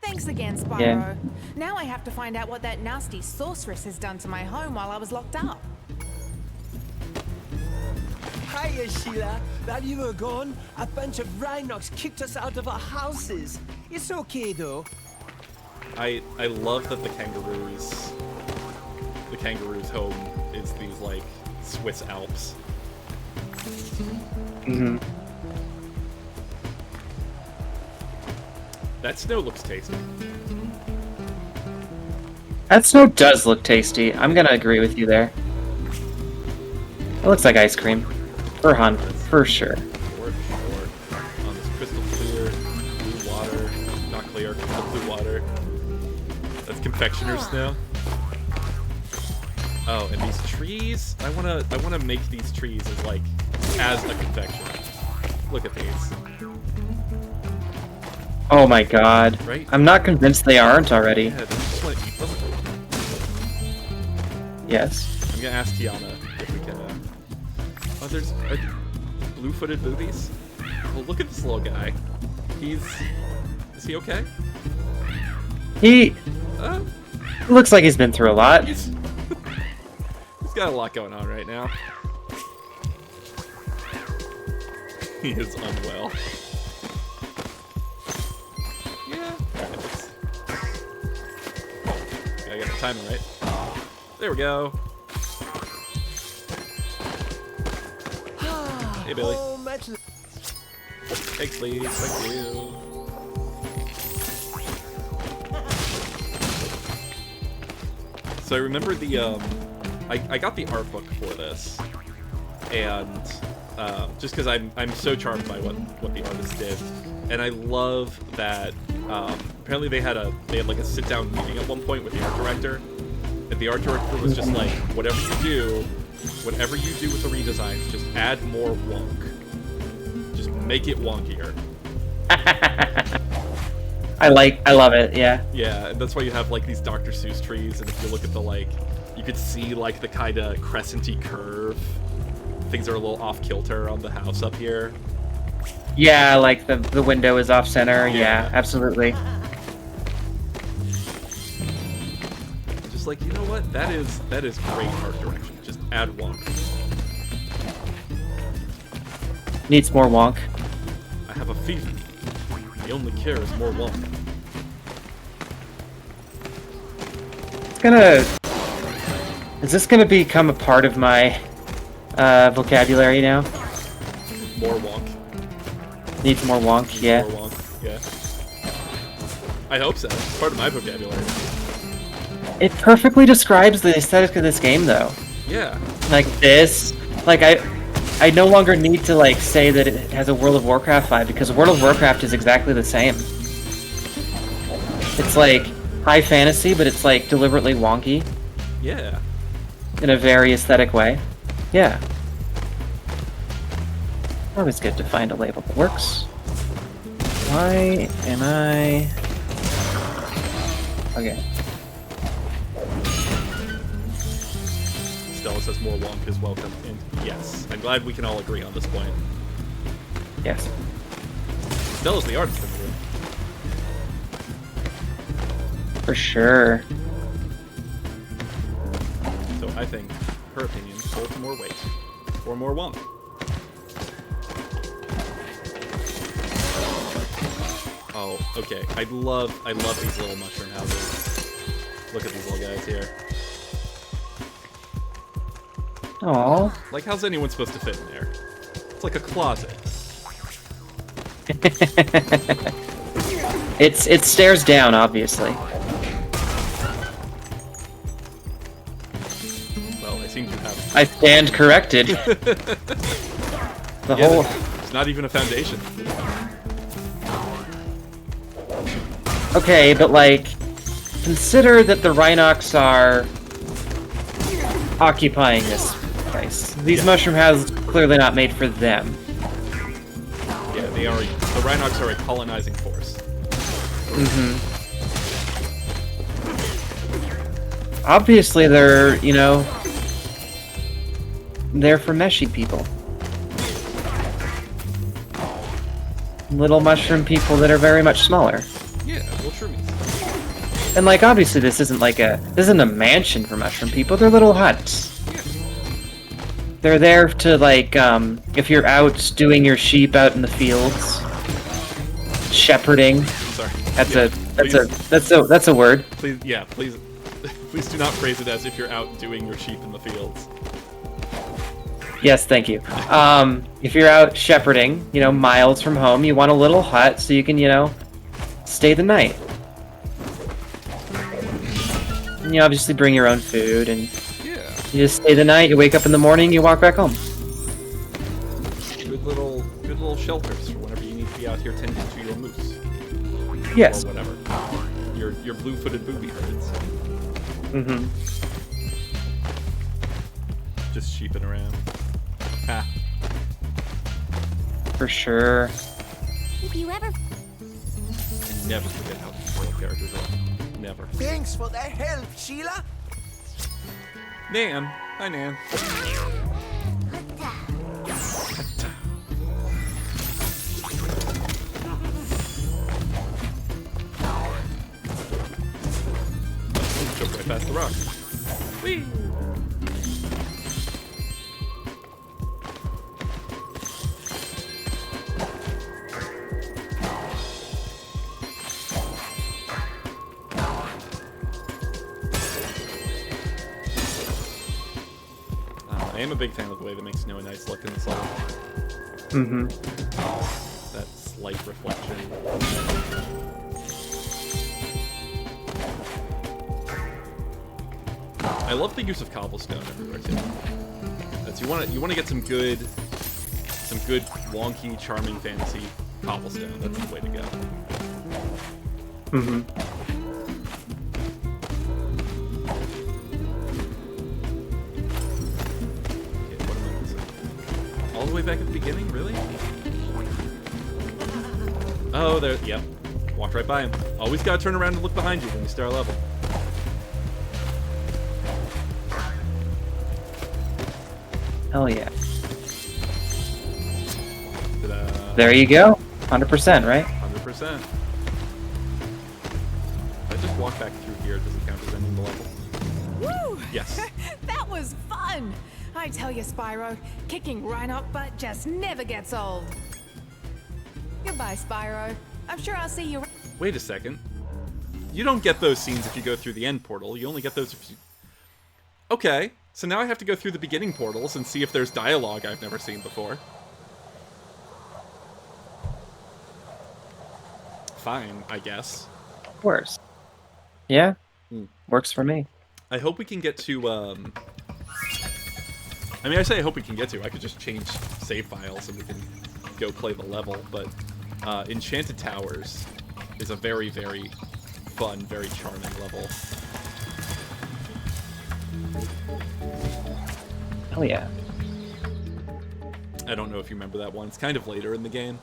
S5: Thanks again, Spyro.
S2: Yeah.
S5: Now I have to find out what that nasty sorceress has done to my home while I was locked up.
S8: Hiya, Sheila. While you were gone, a bunch of Rhinox kicked us out of our houses. It's okay, though.
S1: I love that the kangaroo's home is these, like, Swiss Alps.
S2: Mm-hmm.
S1: That snow looks tasty.
S2: That snow does look tasty. I'm gonna agree with you there. It looks like ice cream. For Hun, for sure.
S1: Short. On this crystal clear blue water. Not clear, crystal blue water. That's confectioner's snow. Oh, and these trees, I wanna make these trees as a confectioner. Look at these.
S2: Oh my god.
S1: Right?
S2: I'm not convinced they aren't already.
S1: Yeah, don't you just want to eat them?
S2: Yes.
S1: I'm gonna ask Tiana if we can. Oh, there's blue-footed boobies. Well, look at this little guy. Is he okay?
S2: He looks like he's been through a lot.
S1: He's got a lot going on right now. He is unwell. Yeah. I got the timing right. There we go. Hey, Billy.
S8: Oh, much.
S1: Thanks, please. Thank you. So I remember I got the art book for this, and just because I'm so charmed by what the artist did, and I love that. Apparently they had like a sit down meeting at one point with the art director, and the art director was just like, whatever you do with the redesigns, just add more wonk, just make it wonkier.
S2: I love it, yeah.
S1: Yeah, and that's why you have like these Dr. Seuss trees, and if you look at the You could see like the kind of crescenty curve. Things are a little off kilter on the house up here.
S2: Yeah, like the window is off center. Yeah, absolutely.
S1: Just like, you know what? That is great art direction. Just add wonk.
S2: Needs more wonk.
S1: I have a fever. The only cure is more wonk.
S2: It's gonna. Is this gonna become a part of my vocabulary now?
S1: More wonk.
S2: Needs more wonk. Yeah.
S1: More wonk. Yeah. I hope so. It's part of my vocabulary.
S2: It perfectly describes the aesthetic of this game, though.
S1: Yeah.
S2: Like this, like I no longer need to like say that it has a World of Warcraft vibe because World of Warcraft is exactly the same. It's like high fantasy, but it's like deliberately wonky
S1: Yeah.
S2: in a very aesthetic way. Yeah. Always good to find a label that works. Why am I... Okay.
S1: Stella says more wonk is welcome. And yes, I'm glad we can all agree on this point.
S2: Yes.
S1: Stella's the artist in the room.
S2: For sure.
S1: So I think her opinion holds more weight. Or more wonk. Oh, okay. I love these little mushroom houses. Look at these little guys here.
S2: Aww.
S1: Like, how's anyone supposed to fit in there? It's like a closet.
S2: It stares down, obviously.
S1: Well, I seem to have...
S2: I stand corrected.
S1: Yeah,
S2: whole...
S1: It's not even a foundation.
S2: Okay, but like, consider that the Rhinox are occupying this place. These mushroom houses are clearly not made for them.
S1: Yeah, they are. The Rhinox are a colonizing force.
S2: Mm-hmm. Obviously, they're, you know, they're for meshy people. Little mushroom people that are very much smaller.
S1: Yeah, little shroomies.
S2: And like, obviously, this isn't a mansion for mushroom people. They're little huts. They're there to like, if you're out doing your sheep out in the fields, shepherding.
S1: Sorry.
S2: That's a word.
S1: Please, yeah, please do not phrase it as if you're out doing your sheep in the fields.
S2: Yes, thank you. If you're out shepherding, you know, miles from home, you want a little hut so you can, you know, stay the night. And you obviously bring your own food, and
S1: Yeah.
S2: you just stay the night. You wake up in the morning, you walk back home.
S1: Good little shelters for whenever you need to be out here tending to your moose.
S2: Yes.
S1: Or whatever. Your blue-footed booby herds.
S2: Mm-hmm.
S1: Just sheeping around. Ha.
S2: For sure.
S3: If you ever
S1: Never forget how these little characters are. Never.
S7: Thanks for the help, Sheila.
S1: Nan. Hi, Nan. Jump right past the rock. Whee! I am a big fan of the way that makes snow a nice look in this level.
S2: Mm-hmm.
S1: That slight reflection. I love the use of cobblestone everywhere too. That's you want to get some good wonky, charming fantasy cobblestone. That's the way to go.
S2: Mm-hmm.
S1: Okay, what am I missing? All the way back at the beginning, really? Oh, there. Yep. Walked right by him. Always gotta turn around and look behind you when you start a level.
S2: Hell yeah.
S1: Ta-da.
S2: There you go. 100%, right?
S1: 100%. If I just walk back through here, does it count as ending the level?
S5: Woo!
S1: Yes.
S5: That was fun! I tell you, Spyro, kicking Rhinoc butt just never gets old. Goodbye, Spyro. I'm sure I'll see you.
S1: Wait a second. You don't get those scenes if you go through the end portal. You only get those if you... Okay, so now I have to go through the beginning portals and see if there's dialogue I've never seen before. Fine, I guess.
S2: Of course. Yeah.
S1: Hmm.
S2: Works for me.
S1: I hope we can get to, I mean, I say I hope we can get to. I could just change save files and we can go play the level, but Enchanted Towers is a very, very fun, very charming level.
S2: Hell yeah.
S1: I don't know if you remember that one. It's kind of later in the game,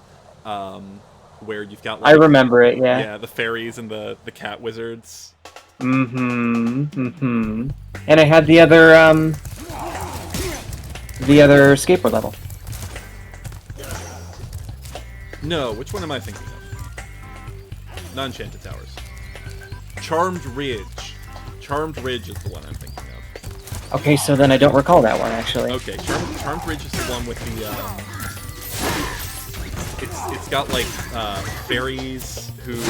S1: where you've got,
S2: I
S1: like,
S2: remember it, yeah.
S1: yeah, the fairies and the cat wizards.
S2: Mm-hmm. Mm-hmm. And I had the other skateboard level.
S1: No, which one am I thinking of? Not Enchanted Towers. Charmed Ridge. Charmed Ridge is the one I'm thinking of.
S2: Okay, so then I don't recall that one, actually.
S1: Okay, Charmed Ridge is the one with the, it's got, like, fairies who...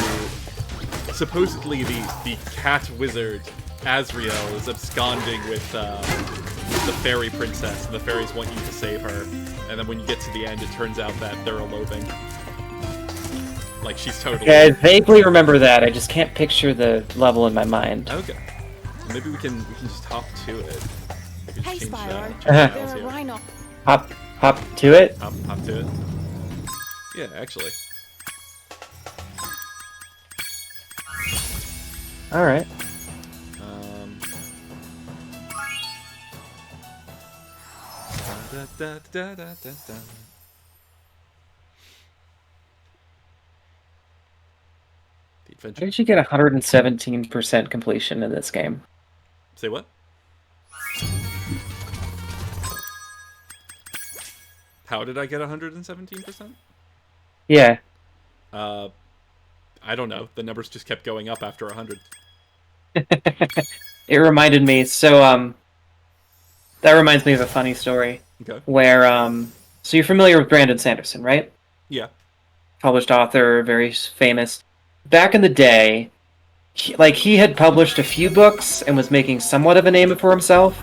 S1: Supposedly the cat wizard, Azriel, is absconding with, the fairy princess, and the fairies want you to save her. And then when you get to the end, it turns out that they're a loathing. Like, she's totally...
S2: Okay, I vaguely remember that. I just can't picture the level in my mind.
S1: Okay. Maybe we can just hop to it. We can
S5: Hey,
S1: change,
S5: Spyro.
S1: change
S2: Uh-huh.
S1: files
S5: There are
S1: here.
S5: Rhinoc.
S2: Hop to it?
S1: Hop to it. Yeah, actually.
S2: Alright.
S1: Da, da, da, da, da, da. The
S2: How
S1: adventure.
S2: did you get 117% completion in this game?
S1: Say what? How did I get 117%?
S2: Yeah.
S1: I don't know. The numbers just kept going up after 100.
S2: It reminded me, so, that reminds me of a funny story.
S1: Okay.
S2: Where, so you're familiar with Brandon Sanderson, right?
S1: Yeah.
S2: Published author, very famous. Back in the day, he had published a few books and was making somewhat of a name for himself,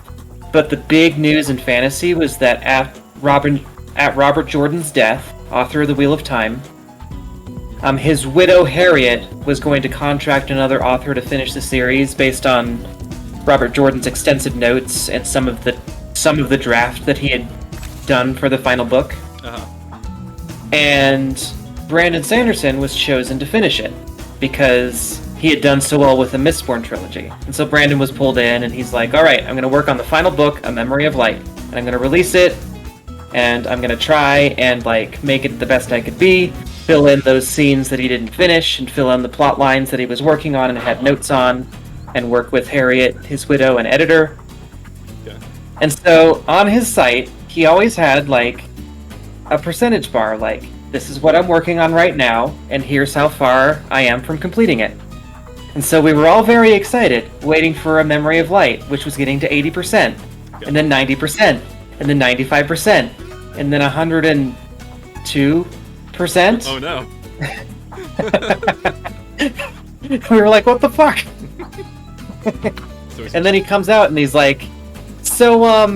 S2: but the big news in fantasy was that at Robert Jordan's death, author of The Wheel of Time, his widow Harriet was going to contract another author to finish the series based on Robert Jordan's extensive notes and some of the draft that he had done for the final book.
S1: Uh-huh.
S2: And Brandon Sanderson was chosen to finish it because he had done so well with the Mistborn trilogy. And so Brandon was pulled in and he's like, all right, I'm going to work on the final book, A Memory of Light, and I'm going to release it, and I'm going to try and, like, make it the best I could be, fill in those scenes that he didn't finish, and fill in the plot lines that he was working on and had notes on, and work with Harriet, his widow and editor.
S1: Okay.
S2: And so on his site, he always had, like, a percentage bar, like, this is what I'm working on right now, and here's how far I am from completing it. And so we were all very excited, waiting for A Memory of Light, which was getting to 80%,
S1: Okay.
S2: and then 90%, and then 95%, and then 102%.
S1: Oh no.
S2: We were like, what the fuck?
S1: So
S2: And then he comes out and he's like, so,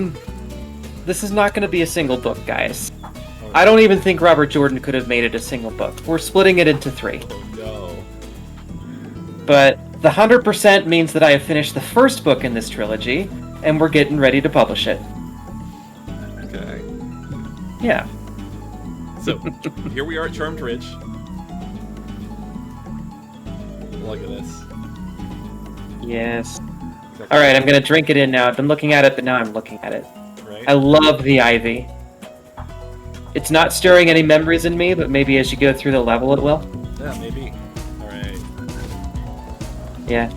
S2: this is not going to be a single book, guys. I don't even think Robert Jordan could have made it a single book. We're splitting it into 3.
S1: oh no.
S2: But the 100% means that I have finished the first book in this trilogy, and we're getting ready to publish it.
S1: Okay.
S2: Yeah.
S1: So, here we are at Charmed Ridge. Look at this.
S2: Yes.
S1: Exactly.
S2: Alright, I'm going to drink it in now. I've been looking at it, but now I'm looking at it.
S1: Right?
S2: I love the ivy. It's not stirring any memories in me, but maybe as you go through the level it will.
S1: Yeah, maybe. Alright.
S2: Yeah.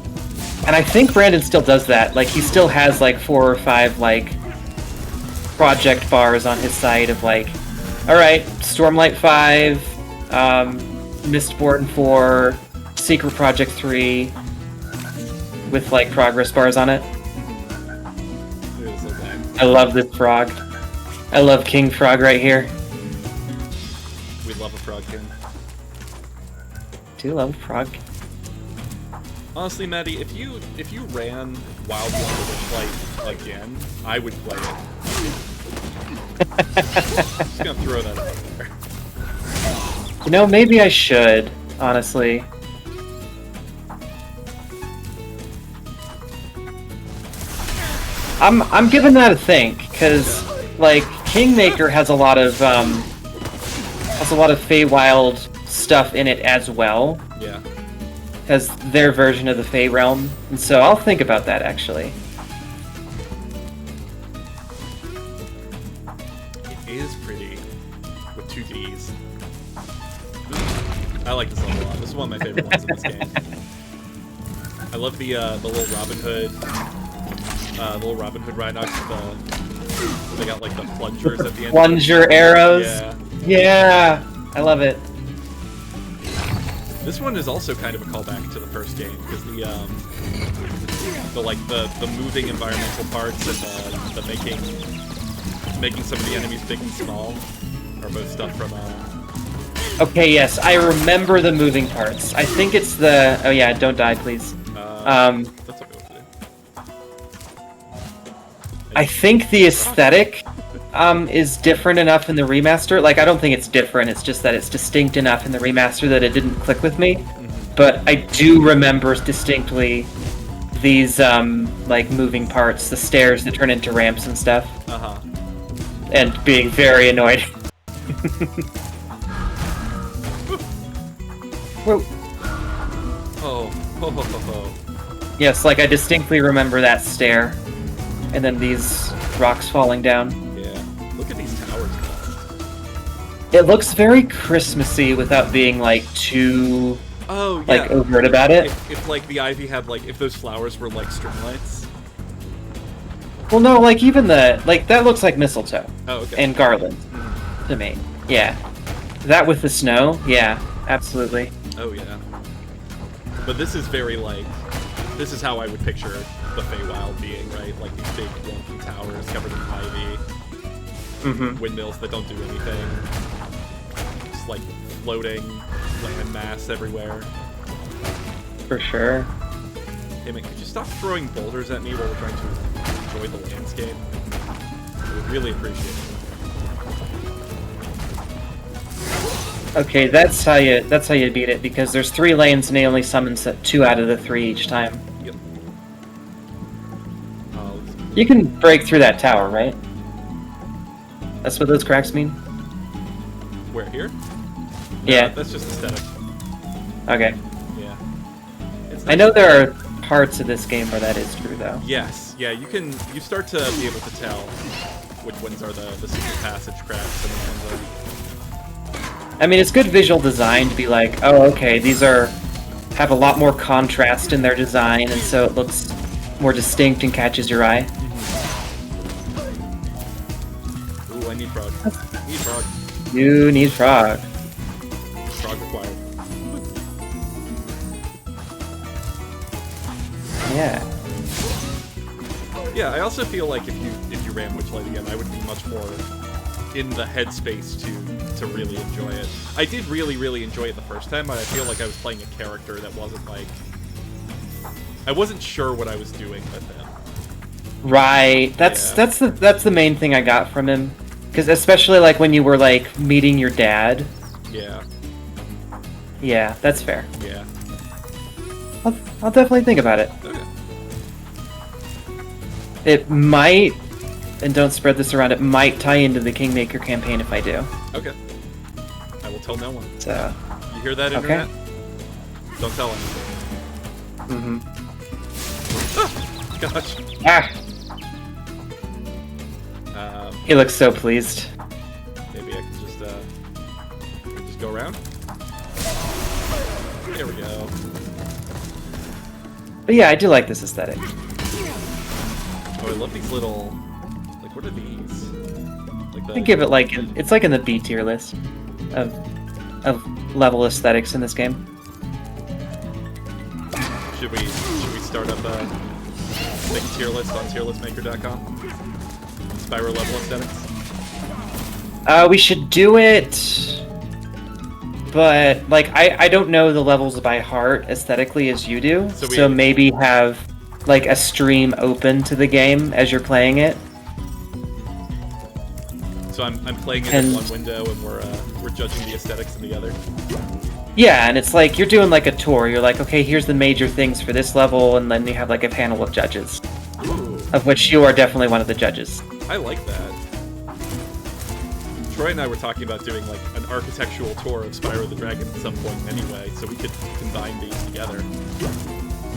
S2: And I think Brandon still does that. Like, he still has, like, 4 or 5, like, project bars on his site of like, all right, Stormlight 5, Mistborn 4, Secret Project 3, with like progress bars on it.
S1: It was so bad.
S2: I love this frog. I love King Frog right here.
S1: We love a frog king.
S2: Do love frog.
S1: Honestly, Maddie, if you ran Wild Wonder Witchlight again, I would play it. Just gonna throw that out there.
S2: You know, maybe I should, honestly. I'm giving that a think, because like Kingmaker has a lot of Feywild stuff in it as well.
S1: Yeah.
S2: As their version of the Fey realm, and so I'll think about that actually.
S1: It is pretty with 2 Ds. I like this level a lot. This is one of my favorite ones in this game. I love the little Robin Hood, Rhinox. They got like the plungers at the end.
S2: Plunger arrows.
S1: Yeah.
S2: Yeah, I love it.
S1: This one is also kind of a callback to the first game because the moving environmental parts and the making some of the enemies big and small are both stuff from
S2: Okay, yes, I remember the moving parts. I think it's the... Oh yeah, don't die, please.
S1: That's what we want to do.
S2: I think the aesthetic is different enough in the remaster. Like, I don't think it's different, it's just that it's distinct enough in the remaster that it didn't click with me. But I do remember distinctly these, like, moving parts, the stairs that turn into ramps and stuff.
S1: Uh-huh.
S2: And being very annoyed. Whoa.
S1: Oh. Ho, ho, ho, ho.
S2: Yes, like I distinctly remember that stair, and then these rocks falling down.
S1: Yeah. Look at these towers.
S2: It looks very Christmassy without being like too
S1: Oh yeah.
S2: like overt about it.
S1: If like the ivy had like if those flowers were like string lights.
S2: Well, no, like even the like that looks like mistletoe
S1: Oh okay.
S2: and garland to me. Yeah, that with the snow. Yeah, absolutely.
S1: Oh yeah. But this is very like, this is how I would picture the Feywild being, right? Like these big wonky towers covered in ivy, windmills that don't do anything, just like floating land mass everywhere.
S2: For sure.
S1: Hey man, could you stop throwing boulders at me while we're trying to enjoy the landscape? I would really appreciate it.
S2: Okay, that's how you beat it, because there's 3 lanes and they only summon 2 out of the 3 each time.
S1: Yep.
S2: You can break through that tower, right? That's what those cracks mean?
S1: Where, here?
S2: Yeah.
S1: That's just aesthetic.
S2: Okay.
S1: Yeah.
S2: I know there are parts of this game where that is true, though.
S1: Yes, yeah, you start to be able to tell which ones are the secret passage cracks and which ones are...
S2: I mean, it's good visual design to be like, oh, okay, these have a lot more contrast in their design, and so it looks more distinct and catches your eye.
S1: Ooh, I need frog. Need frog.
S2: You need frog.
S1: Frog required.
S2: Yeah.
S1: Yeah, I also feel like if you ran Witchlight again, I would be much more in the headspace to really enjoy it. I did really enjoy it the first time, but I feel like I was playing a character that wasn't like... I wasn't sure what I was doing with him.
S2: Right. That's the main thing I got from him. Because especially like when you were like meeting your dad.
S1: Yeah.
S2: Yeah, that's fair.
S1: Yeah.
S2: I'll definitely think about it.
S1: Okay.
S2: It might, and don't spread this around, it might tie into the Kingmaker campaign if I do.
S1: Okay. I will tell no one.
S2: So.
S1: You hear that,
S2: Okay.
S1: Internet? Don't tell anyone. Gosh.
S2: Ah! He looks so pleased.
S1: Maybe I can just go around. There we go.
S2: But yeah, I do like this aesthetic.
S1: Oh, I love these little... Like, what are these?
S2: I give it like it's like in the B tier list of level aesthetics in this game.
S1: Should we start up a big tier list on tierlistmaker.com? Spyro level aesthetics?
S2: We should do it, but like I don't know the levels by heart aesthetically as you do, so maybe have like a stream open to the game as you're playing it.
S1: So I'm playing it in one window and we're judging the aesthetics in the other.
S2: Yeah, and it's like you're doing like a tour. You're like, okay, here's the major things for this level, and then you have like a panel of judges, of which you are definitely one of the judges.
S1: I like that. Troy and I were talking about doing like an architectural tour of Spyro the Dragon at some point anyway, so we could combine these together.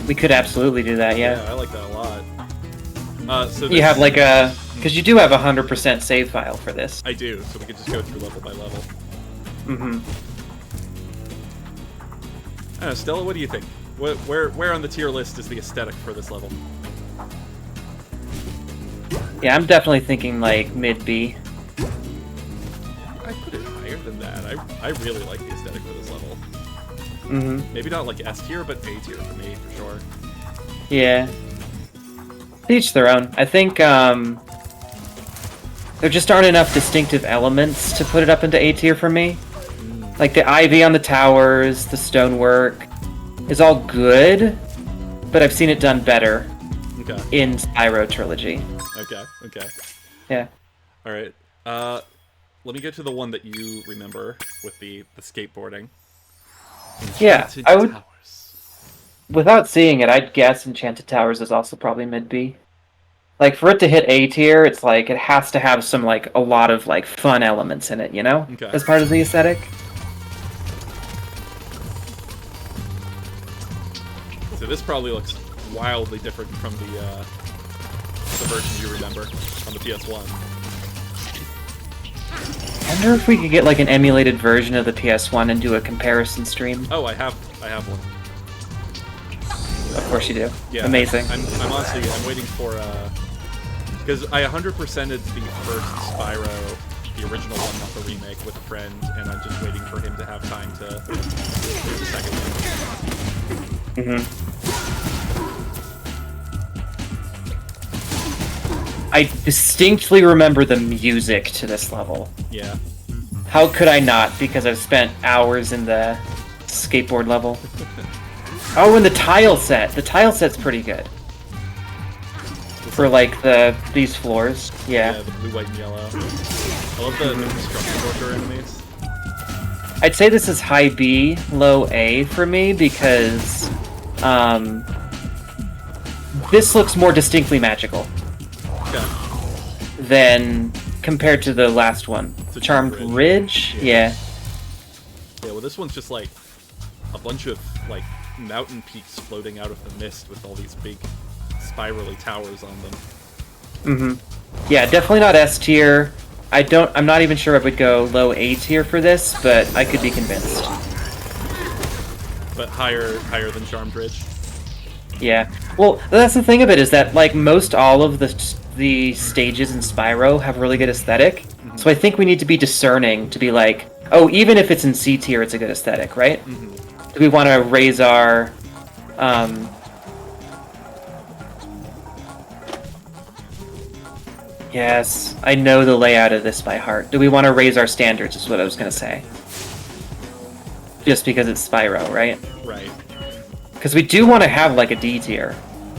S2: We could absolutely do that, yeah.
S1: Yeah, I like that a lot. So
S2: you have like a... Because you do have a 100% save file for this.
S1: I do, so we could just go through level by level.
S2: Mm-hmm.
S1: I don't know, Stella, what do you think? Where on the tier list is the aesthetic for this level?
S2: Yeah, I'm definitely thinking like mid-B.
S1: I put it higher than that. I really like the aesthetic for this level.
S2: Mm-hmm.
S1: Maybe not like S tier, but A tier for me, for sure.
S2: Yeah. Each their own. I think there just aren't enough distinctive elements to put it up into A tier for me. Like the ivy on the towers, the stonework is all good, but I've seen it done better in Spyro Trilogy.
S1: Okay.
S2: Yeah.
S1: All right. Let me get to the one that you remember with the skateboarding.
S2: Yeah,
S1: Enchanted
S2: I would.
S1: Towers.
S2: Without seeing it, I'd guess Enchanted Towers is also probably mid B. Like for it to hit A tier, it's like it has to have some like a lot of like fun elements in it, you know, as part of the aesthetic.
S1: So this probably looks wildly different from the version you remember on the PS1.
S2: I wonder if we could get like an emulated version of the PS1 and do a comparison stream.
S1: Oh, I have one.
S2: Of course you do.
S1: Yeah,
S2: amazing.
S1: I'm honestly waiting for because I 100%ed the first Spyro, the original one, not the remake, with a friend, and I'm just waiting for him to have time to do the second one.
S2: Mm-hmm. I distinctly remember the music to this level.
S1: Yeah.
S2: How could I not? Because I've spent hours in the skateboard level. Oh, and the tile set. The tile set's pretty good. For like these floors. Yeah.
S1: Yeah, the blue, white, and yellow. I love the construction worker enemies.
S2: I'd say this is high B, low A for me because this looks more distinctly magical. Than compared to the last one. Charmed Ridge? Yeah.
S1: Yeah, well this one's just like a bunch of like mountain peaks floating out of the mist with all these big spirally towers on them.
S2: Mm-hmm. Yeah, definitely not S tier. I'm not even sure I would go low A tier for this, but I could be convinced.
S1: But higher than Charmed Ridge?
S2: Yeah. Well, that's the thing of it, is that like most all of the stages in Spyro have really good aesthetic. Mm-hmm. So I think we need to be discerning to be like, oh, even if it's in C tier, it's a good aesthetic, right? Mm-hmm. Do we want to raise our Yes, I know the layout of this by heart. Do we want to raise our standards is what I was going to say. Just because it's Spyro, right?
S1: Right.
S2: Because we do want to have like a D tier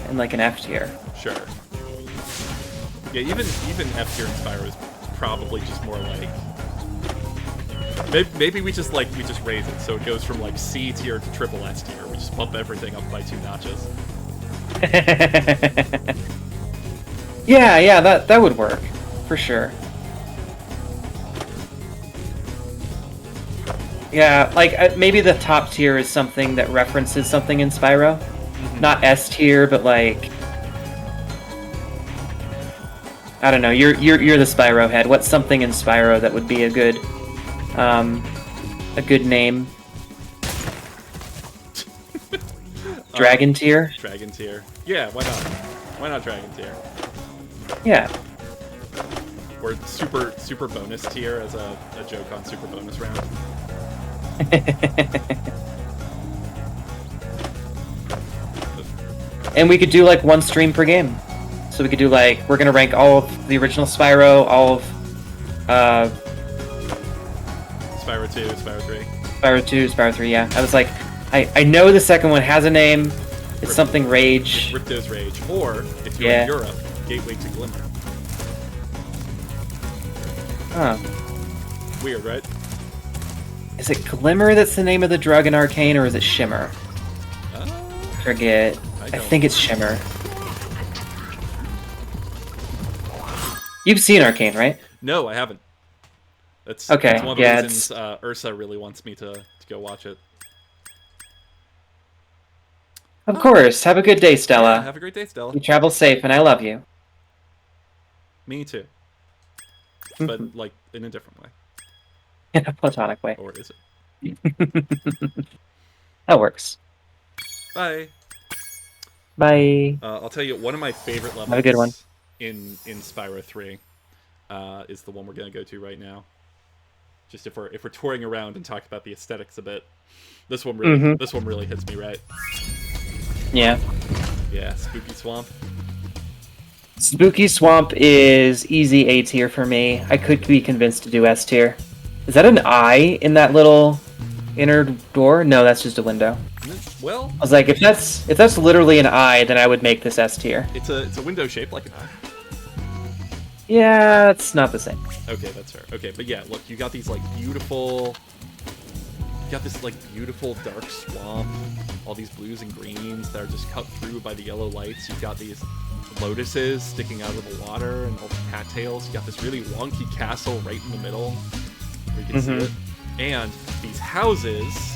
S2: and like an F tier.
S1: Sure. Yeah, even F tier in Spyro is probably just more like maybe we just raise it so it goes from like C tier to triple S tier. We just bump everything up by 2 notches.
S2: Yeah, that would work for sure. Yeah, like maybe the top tier is something that references something in Spyro, not S tier, but like I don't know. You're the Spyro head. What's something in Spyro that would be a good name? Dragon tier.
S1: Dragon tier. Yeah, why not? Why not Dragon tier?
S2: Yeah.
S1: Or super bonus tier as a joke on super bonus round.
S2: And we could do like one stream per game. So we could do like, we're gonna rank all of the original Spyro, all of
S1: Spyro 2, Spyro 3.
S2: Spyro 2, Spyro 3, yeah. I was like, I know the second one has a name. It's something Rage.
S1: Ripto's Rage. Or, if you're in Europe, Gateway to Glimmer.
S2: Huh.
S1: Weird, right?
S2: Is it Glimmer that's the name of the drug in Arcane, or is it Shimmer? Forget. I think it's Shimmer. You've seen Arcane, right?
S1: No, I haven't. That's
S2: okay.
S1: That's one of the reasons Ursa really wants me to go watch it.
S2: Of course. Have a good day, Stella.
S1: Yeah, have a great day, Stella.
S2: You travel safe, and I love you.
S1: Me too. But, like, in a different way.
S2: In a platonic way.
S1: Or is it?
S2: That works.
S1: Bye.
S2: Bye.
S1: I'll tell you, one of my favorite levels
S2: Have a good one.
S1: in Spyro 3 is the one we're going to go to right now. Just if we're touring around and talk about the aesthetics a bit. This one really hits me right.
S2: Yeah.
S1: Yeah, Spooky Swamp.
S2: Spooky Swamp is easy A tier for me. I could be convinced to do S tier. Is that an eye in that little inner door? No, that's just a window.
S1: Well,
S2: I was like, if that's literally an eye, then I would make this S tier.
S1: It's a window shaped like an eye.
S2: Yeah, it's not the same.
S1: Okay, that's fair. Okay, but yeah, look, you got these like beautiful. You got this like beautiful dark swamp. All these blues and greens that are just cut through by the yellow lights. You've got these lotuses sticking out of the water and all the cattails. You got this really wonky castle right in the middle where you can see it. And these houses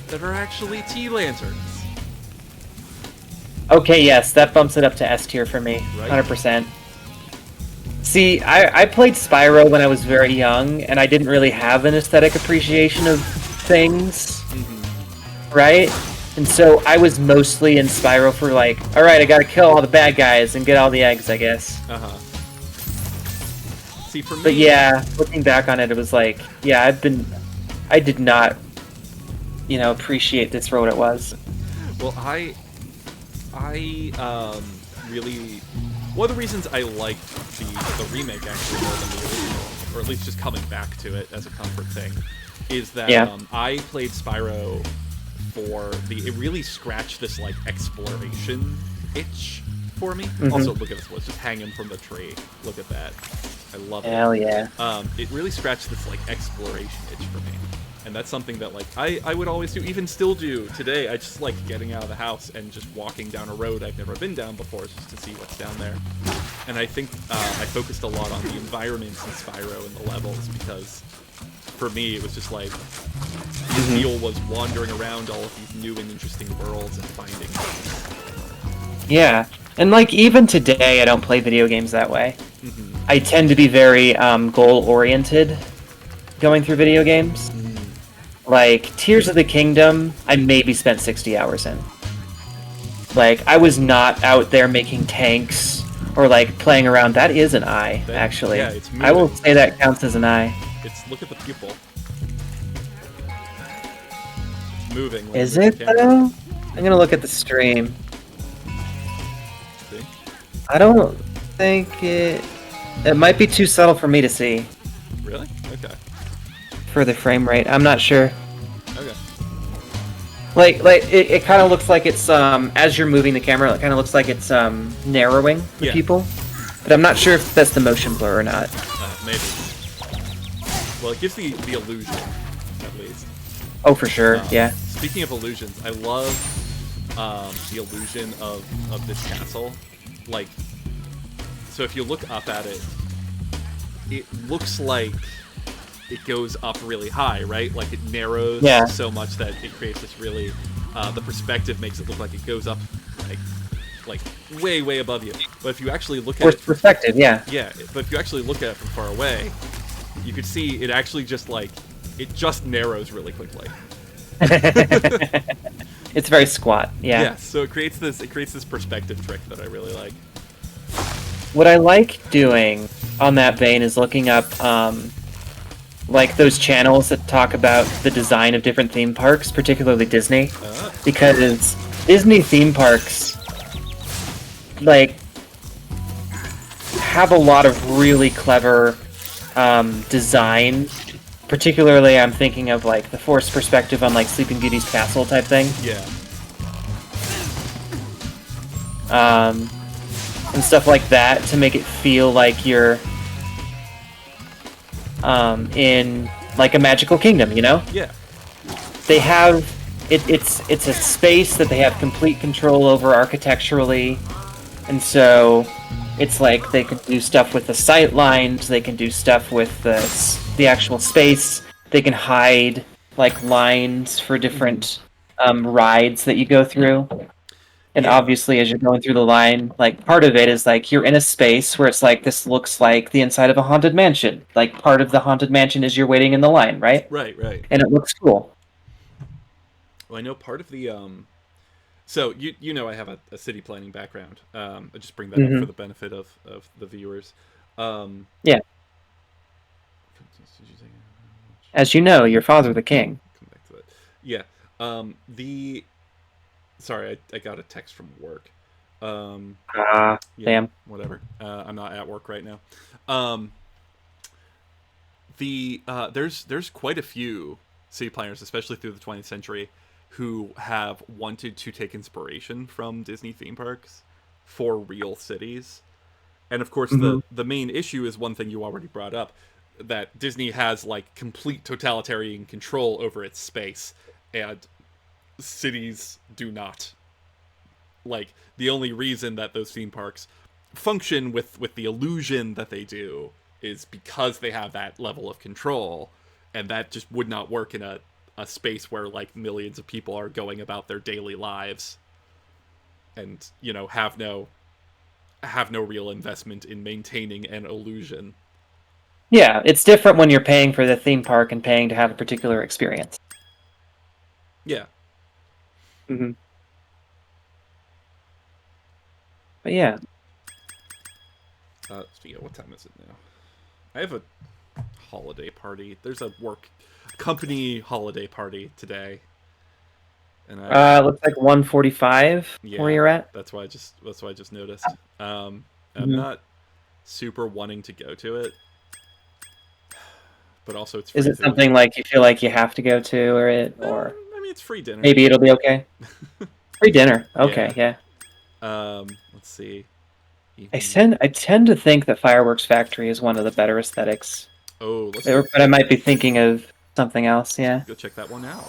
S1: that are actually tea lanterns.
S2: Okay, yes, that bumps it up to S tier for me,
S1: Right.
S2: 100%. See, I played Spyro when I was very young, and I didn't really have an aesthetic appreciation of things, right? And so I was mostly in Spyro for like, alright, I gotta kill all the bad guys and get all the eggs, I guess.
S1: See, for me...
S2: But yeah, looking back on it, it was like, yeah, I did not, appreciate this for what it was.
S1: Well, I really... One of the reasons I liked the remake actually more than the original, or at least just coming back to it as a comfort thing, is that I played Spyro for it really scratched this like exploration itch for me. Also, look at this one, it's just hanging from the tree. Look at that. I love it.
S2: Hell yeah.
S1: It really scratched this like exploration itch for me. And that's something that like I would always do, even still do today. I just like getting out of the house and just walking down a road I've never been down before just to see what's down there. And I think I focused a lot on the environments in Spyro and the levels because for me it was just like the appeal was wandering around all of these new and interesting worlds and finding things.
S2: Yeah, and like even today I don't play video games that way. I tend to be very goal-oriented going through video games. Like, Tears of the Kingdom, I maybe spent 60 hours in. Like, I was not out there making tanks or, like, playing around. That is an eye, actually.
S1: Yeah, it's moving.
S2: I will say that counts as an eye.
S1: Look at the pupil. It's moving.
S2: Is it, though? I'm gonna look at the stream.
S1: See?
S2: I don't think it... It might be too subtle for me to see.
S1: Really? Okay.
S2: For the frame rate. I'm not sure.
S1: Okay.
S2: Like it kind of looks like it's as you're moving the camera, it kind of looks like it's narrowing the people. But I'm not sure if that's the motion blur or not.
S1: Maybe. Well, it gives the illusion, at least.
S2: Oh, for sure. Yeah.
S1: Speaking of illusions, I love the illusion of this castle. Like, so if you look up at it, it looks like it goes up really high, right? Like it narrows so much that it creates this really, the perspective makes it look like it goes up like way, way above you. But if you actually look at it...
S2: perspective, yeah.
S1: Yeah, but if you actually look at it from far away, you could see it actually just like, it just narrows really quickly.
S2: It's very squat, yeah.
S1: Yeah, so it creates this perspective trick that I really like.
S2: What I like doing on that vein is looking up like those channels that talk about the design of different theme parks, particularly Disney, because Disney theme parks like have a lot of really clever design. Particularly, I'm thinking of like the forced perspective on like Sleeping Beauty's castle type thing.
S1: Yeah.
S2: And stuff like that to make it feel like you're in like a magical kingdom, you know?
S1: Yeah.
S2: They have it's a space that they have complete control over architecturally, and so it's like they can do stuff with the sight lines, they can do stuff with the actual space, they can hide like lines for different rides that you go through. And obviously, as you're going through the line, like part of it is like you're in a space where it's like this looks like the inside of a haunted mansion. Like part of the haunted mansion is you're waiting in the line, right?
S1: Right.
S2: And it looks cool.
S1: Well, I know part of the so you know I have a city planning background. I just bring that up for the benefit of the viewers.
S2: Yeah. As you know, your father the king.
S1: Come back to that. Yeah. Sorry, I got a text from work. Yeah,
S2: Damn.
S1: Whatever. I'm not at work right now. There's quite a few city planners, especially through the 20th century, who have wanted to take inspiration from Disney theme parks for real cities. And of course, the main issue is one thing you already brought up, that Disney has like complete totalitarian control over its space, and cities do not. Like, the only reason that those theme parks function with the illusion that they do is because they have that level of control, and that just would not work in a space where like millions of people are going about their daily lives and, you know, have no real investment in maintaining an illusion.
S2: Yeah, it's different when you're paying for the theme park and paying to have a particular experience.
S1: Yeah.
S2: Mm-hmm. But yeah.
S1: Speaking of, what time is it now? I have a holiday party. There's a work company holiday party today. And
S2: looks like 1:45 where you're at.
S1: That's why I just noticed. I'm not super wanting to go to it. But also it's free.
S2: Is it something like you feel like you have to go to, or
S1: I mean, it's free dinner.
S2: Maybe it'll be okay. Free dinner. Okay, yeah.
S1: Let's see.
S2: I tend to think that Fireworks Factory is one of the better aesthetics.
S1: Oh,
S2: but I might be thinking of something else, yeah.
S1: Go check that one out.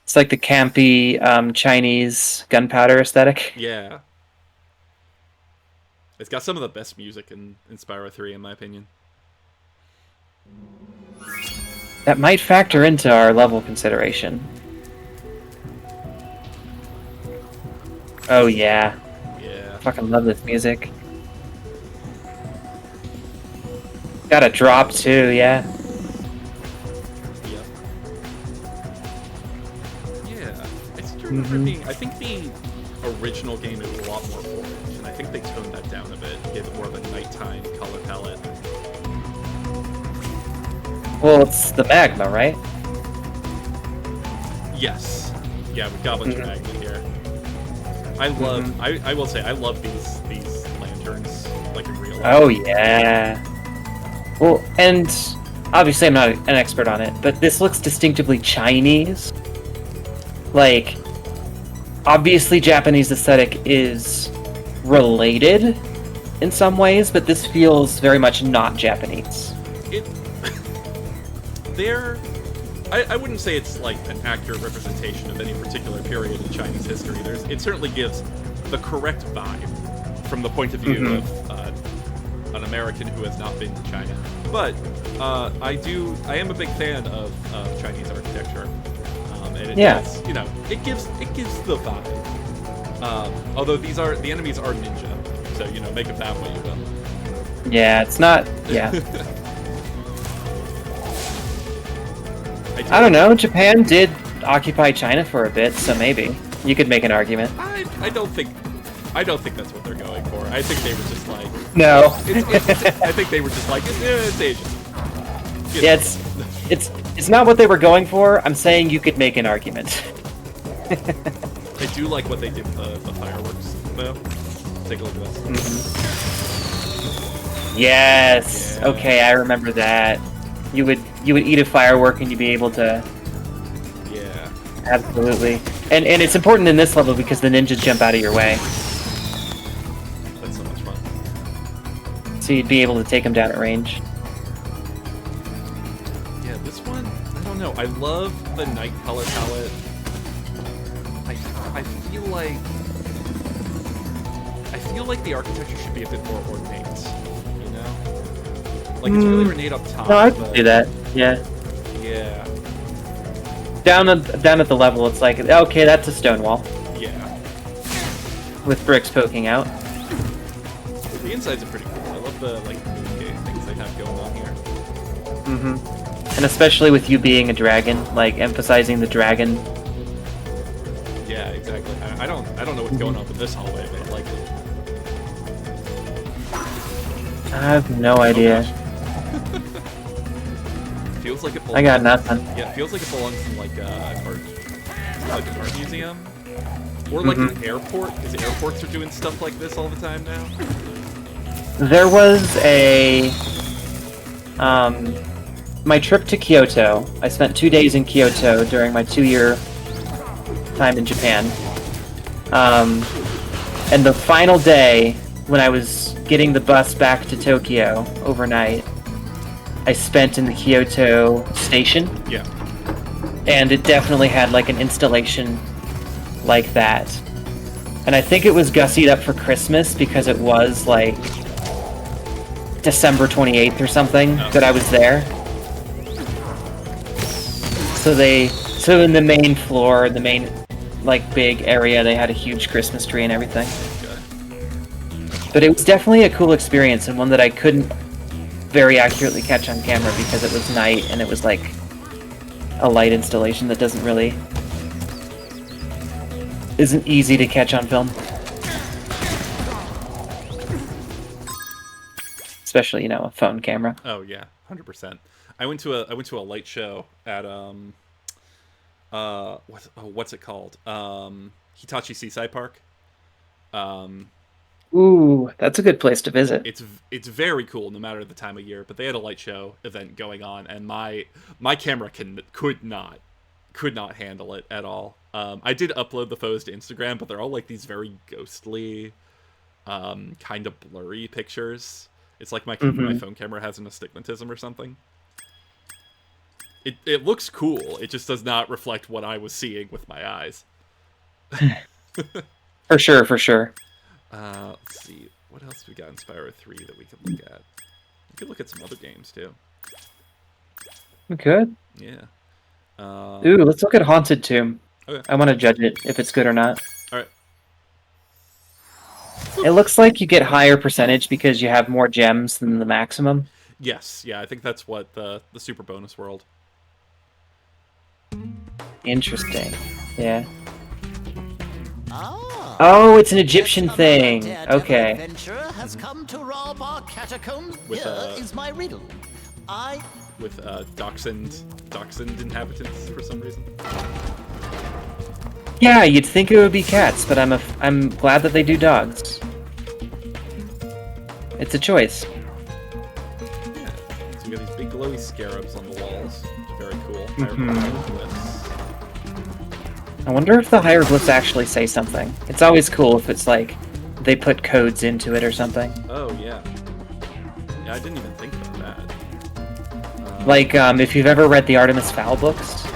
S2: It's like the campy Chinese gunpowder aesthetic.
S1: Yeah. It's got some of the best music in Spyro 3, in my opinion.
S2: That might factor into our level consideration. Oh yeah.
S1: Yeah.
S2: Fucking love this music. Got a drop too, yeah.
S1: Yep. Yeah. I seem to remember I think the original game is a lot more orange, and I think they toned that down a bit, gave it more of a nighttime color palette.
S2: Well, it's the magma, right?
S1: Yes. Yeah, we got a bunch of magma here. I love. I will say I love these lanterns, like in real life.
S2: Oh yeah. Well, and obviously I'm not an expert on it, but this looks distinctively Chinese. Like, obviously Japanese aesthetic is related in some ways, but this feels very much not Japanese.
S1: I wouldn't say it's like an accurate representation of any particular period in Chinese history. It certainly gives the correct vibe from the point of view of an American who has not been to China. But I am a big fan of Chinese architecture, and it does, you know, it gives the vibe. Although the enemies are ninja, so you know, make it that way you will.
S2: Yeah, it's not. Yeah. I don't know. Japan did occupy China for a bit, so maybe you could make an argument.
S1: I don't think that's what they're going for. I think they were just like,
S2: No.
S1: I think they were just like, it's Asian.
S2: Yeah, it's not what they were going for. I'm saying you could make an argument.
S1: I do like what they did with the fireworks, though. Take a look at this.
S2: Yes.
S1: Yeah.
S2: Okay, I remember that. You would eat a firework and you'd be able to.
S1: Yeah.
S2: Absolutely. And it's important in this level because the ninjas jump out of your way,
S1: That's so much fun.
S2: so you'd be able to take them down at range.
S1: Yeah, this one, I don't know. I love the night color palette. I feel like the architecture should be a bit more ornate, you know? Like, it's really ornate up top.
S2: No, I can
S1: but-
S2: do that. Yeah.
S1: Yeah.
S2: Down at the level, it's like, okay, that's a stone wall
S1: Yeah.
S2: with bricks poking out.
S1: The insides are pretty cool. I love the, like, things they have going on here.
S2: Mm-hmm. And especially with you being a dragon, like emphasizing the dragon.
S1: Yeah, exactly. I don't know what's going on with this hallway, but I like it.
S2: I have no idea.
S1: Feels like it belongs.
S2: I got nothing.
S1: Yeah, it feels like it belongs in like an art museum, or like an airport, because airports are doing stuff like this all the time now.
S2: There was my trip to Kyoto. I spent 2 days in Kyoto during my 2-year time in Japan. And the final day, when I was getting the bus back to Tokyo overnight, I spent in the Kyoto station.
S1: Yeah.
S2: And it definitely had like an installation like that. And I think it was gussied up for Christmas because it was like December 28th or something that I was there. So in the main floor, the main like big area, they had a huge Christmas tree and everything. But it was definitely a cool experience and one that I couldn't very accurately catch on camera because it was night and it was like a light installation that isn't easy to catch on film. Especially, a phone camera.
S1: Oh yeah, 100%. I went to a light show at what's it called? Hitachi Seaside Park.
S2: Ooh, that's a good place to visit.
S1: It's very cool no matter the time of year, but they had a light show event going on and my camera could not handle it at all. I did upload the photos to Instagram, but they're all like these very ghostly, kind of blurry pictures. It's like my phone camera has an astigmatism or something. It looks cool. It just does not reflect what I was seeing with my eyes.
S2: For sure.
S1: Let's see. What else we got in Spyro 3 that we could look at? We could look at some other games, too.
S2: We could.
S1: Yeah.
S2: Ooh, let's look at Haunted Tomb.
S1: Okay.
S2: I want to judge it, if it's good or not.
S1: Alright.
S2: It looks like you get higher percentage because you have more gems than the maximum.
S1: Yes, yeah, I think that's what the super bonus world.
S2: Interesting. Yeah. Oh, it's an Egyptian thing. Okay.
S7: Adventurer has come to rob our catacombs.
S1: With,
S7: Here is my riddle.
S1: With dachshund inhabitants for some reason.
S2: Yeah, you'd think it would be cats, but I'm glad that they do dogs. It's a choice.
S1: Yeah. So we got these big glowy scarabs on the walls. Very cool.
S2: I wonder if the hieroglyphs actually say something. It's always cool if it's like they put codes into it or something.
S1: Oh yeah. Yeah, I didn't even think about that.
S2: Like if you've ever read the Artemis Fowl books.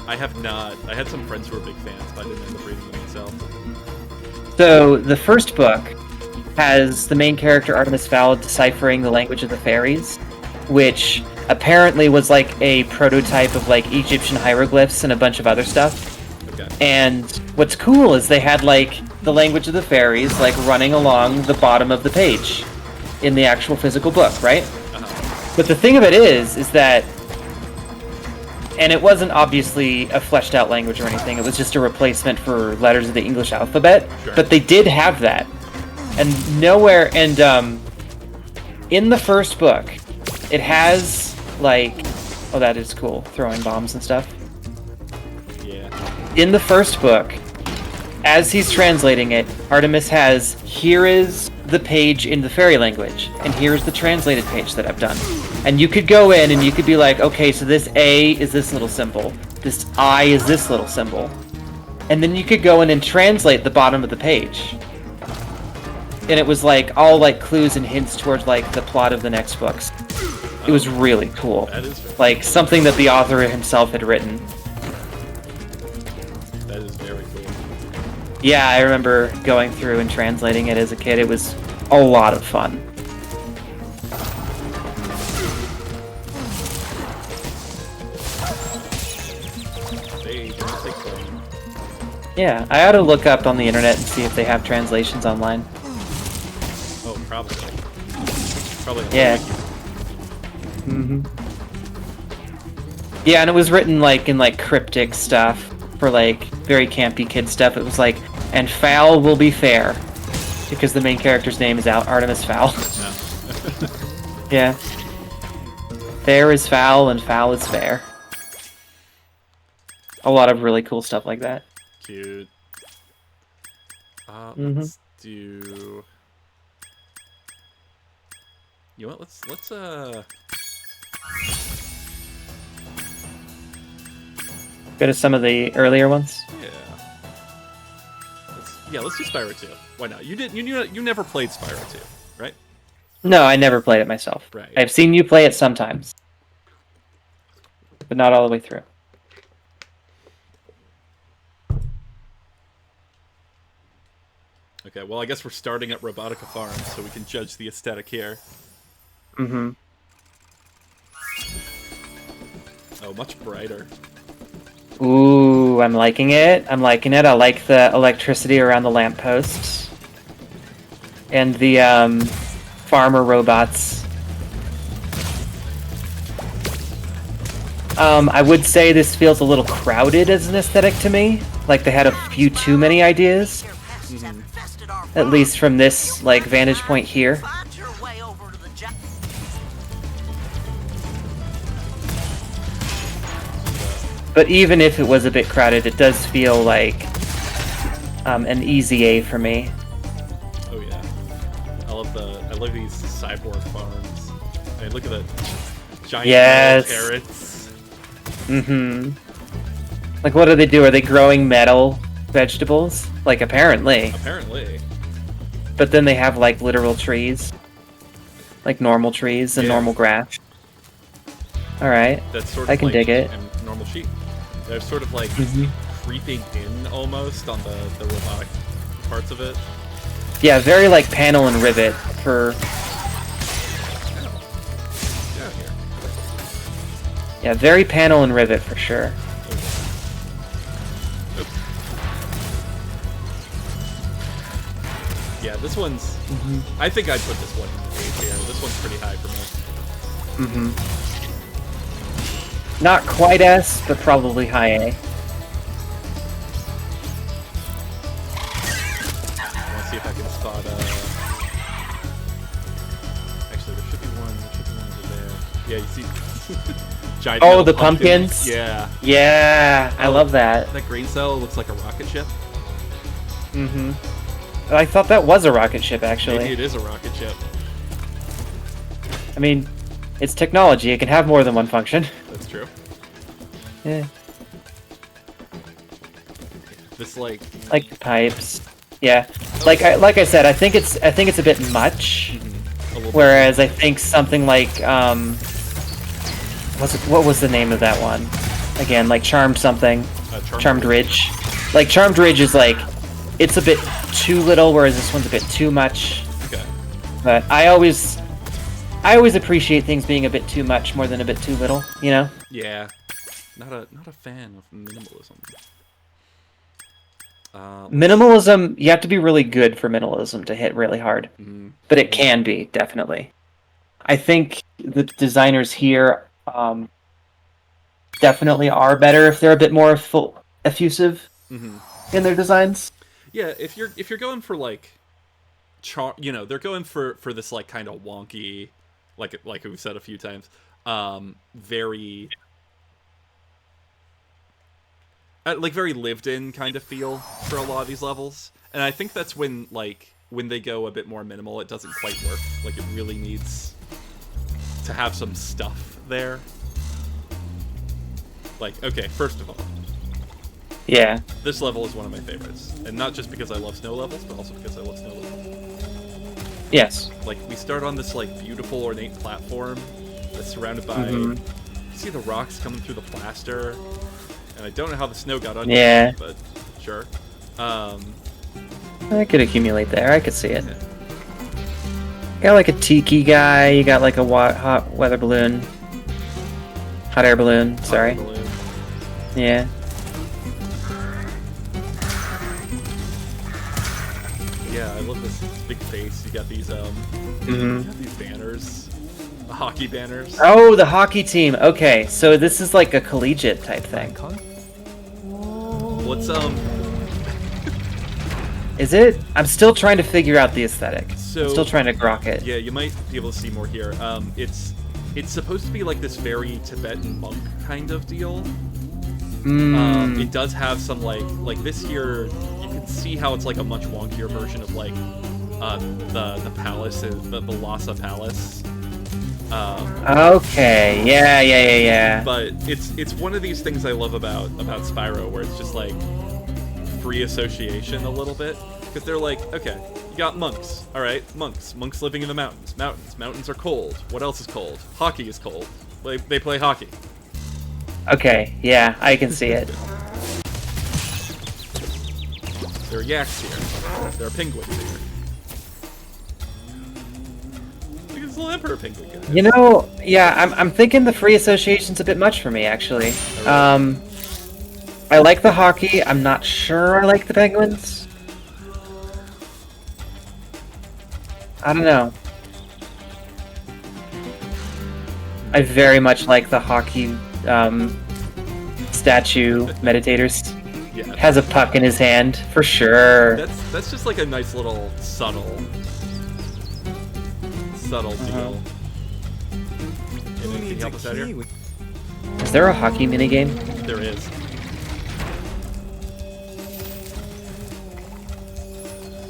S1: I have not. I had some friends who were big fans, but I didn't end up reading them myself.
S2: So the first book has the main character Artemis Fowl deciphering the language of the fairies, which apparently was like a prototype of like Egyptian hieroglyphs and a bunch of other stuff.
S1: Okay.
S2: And what's cool is they had like the language of the fairies like running along the bottom of the page in the actual physical book, right?
S1: Uh-huh.
S2: But the thing of it is that, and it wasn't obviously a fleshed out language or anything, it was just a replacement for letters of the English alphabet,
S1: Sure.
S2: but they did have that. And nowhere, and in the first book, it has like, oh, that is cool, throwing bombs and stuff.
S1: Yeah.
S2: In the first book, as he's translating it, Artemis has, here is the page in the fairy language, and here's the translated page that I've done. And you could go in and you could be like, okay, so this A is this little symbol, this I is this little symbol. And then you could go in and translate the bottom of the page. And it was like all like clues and hints towards like the plot of the next books. It was really cool.
S1: That is
S2: Like something that the author himself had written.
S1: that is very cool.
S2: Yeah, I remember going through and translating it as a kid. It was a lot of fun.
S1: They don't take time.
S2: Yeah, I ought to look up on the internet and see if they have translations online.
S1: Oh, probably. Probably. On the
S2: Yeah.
S1: wiki.
S2: Yeah, and it was written like in like cryptic stuff for like very campy kid stuff. It was like, and foul will be fair, because the main character's name is Artemis Fowl.
S1: No.
S2: Yeah. Fair is foul and foul is fair. A lot of really cool stuff like that.
S1: Cute.
S2: Mhm.
S1: Let's do. You know what? Let's
S2: Go to some of the earlier ones.
S1: let's do Spyro 2. Why not? You never played Spyro 2, right?
S2: No, I never played it myself.
S1: Right.
S2: I've seen you play it sometimes, but not all the way through.
S1: Okay, well, I guess we're starting at Robotica Farms, so we can judge the aesthetic here.
S2: Mm-hmm.
S1: Oh, much brighter.
S2: Ooh, I'm liking it. I'm liking it. I like the electricity around the lampposts. And the farmer robots. I would say this feels a little crowded as an aesthetic to me. Like they had a few too many ideas. At least from this like vantage point here. But even if it was a bit crowded, it does feel like an easy A for me.
S1: Oh yeah, I love these cyborg farms. I mean, look at the giant
S2: Yes.
S1: carrots.
S2: Mm-hmm. Like, what do they do? Are they growing metal vegetables? Like, apparently.
S1: Apparently.
S2: But then they have like literal trees, like normal trees and
S1: Yeah.
S2: normal grass. All right,
S1: That's sort of
S2: I can
S1: like
S2: dig it.
S1: and normal sheep. They're sort of like
S2: Mhm.
S1: creeping in almost on the robotic parts of it.
S2: Yeah, very like panel and rivet for.
S1: Get out of here.
S2: Yeah, very panel and rivet for sure.
S1: Oops. Yeah, this one's. I think I'd put this one in the A tier. This one's pretty high for me.
S2: Mm-hmm. Not quite S, but probably high A.
S1: I want to see if I can spot. Actually, there should be one. There should be one over there. Yeah, you see. Giant
S2: Oh,
S1: metal
S2: the pumpkins?
S1: Yeah.
S2: Yeah, I love that.
S1: That green cell looks like a rocket ship.
S2: Mm-hmm. I thought that was a rocket ship, actually.
S1: Maybe it is a rocket ship.
S2: I mean, it's technology. It can have more than one function.
S1: That's true.
S2: Yeah.
S1: This like
S2: Like the pipes. Yeah. Like I said, I think it's a bit much.
S1: a little
S2: Whereas I think something like what was the name of that one? Again, like Charmed something. Charmed Ridge. Like Charmed Ridge is like it's a bit too little, whereas this one's a bit too much.
S1: Okay.
S2: But I always appreciate things being a bit too much more than a bit too little, you know?
S1: Yeah. Not a fan of minimalism.
S2: Minimalism, you have to be really good for minimalism to hit really hard.
S1: Mhm.
S2: But it can be, definitely. I think the designers here definitely are better if they're a bit more effusive
S1: Mhm.
S2: in their designs.
S1: Yeah, if you're going for like they're going for this like kind of wonky like we've said a few times, very very lived in kind of feel for a lot of these levels. And I think that's when they go a bit more minimal, it doesn't quite work. Like, it really needs to have some stuff there. Like, okay, first of all,
S2: Yeah.
S1: this level is one of my favorites. And not just because I love snow levels, but also because I love snow levels.
S2: Yes.
S1: Like, we start on this, like, beautiful, ornate platform that's surrounded by...
S2: Mhm.
S1: You see the rocks coming through the plaster. And I don't know how the snow got under
S2: Yeah.
S1: it, but sure.
S2: I could accumulate there. I could see it. Got like a tiki guy. You got like a hot weather balloon. Hot air balloon. Sorry.
S1: Hot air balloon.
S2: Yeah.
S1: Yeah, I love this big face. You got these,
S2: Mhm.
S1: you got these banners. The hockey banners.
S2: Oh, the hockey team. Okay, so this is like a collegiate type thing.
S1: What's,
S2: Is it? I'm still trying to figure out the aesthetic.
S1: So-
S2: I'm still trying to grok it.
S1: Yeah, you might be able to see more here. It's supposed to be like this very Tibetan monk kind of deal. It does have some like this here. You can see how it's like a much wonkier version of like the palace, the Lhasa Palace.
S2: Okay. Yeah.
S1: But it's one of these things I love about Spyro, where it's just like free association a little bit, because they're like, okay, you got monks, all right, monks living in the mountains are cold. What else is cold? Hockey is cold. They play hockey.
S2: Okay. Yeah, I can see it.
S1: There are yaks here. There are penguins here. Look at this little emperor penguin guy.
S2: You know, yeah, I'm thinking the free association's a bit much for me, actually. I like the hockey. I'm not sure I like the penguins. I don't know. I very much like the hockey statue meditators.
S1: Yeah,
S2: Has a puck in his hand, for sure.
S1: that's just like a nice little subtle deal. Anything help us out here?
S2: Is there a hockey minigame?
S1: There is.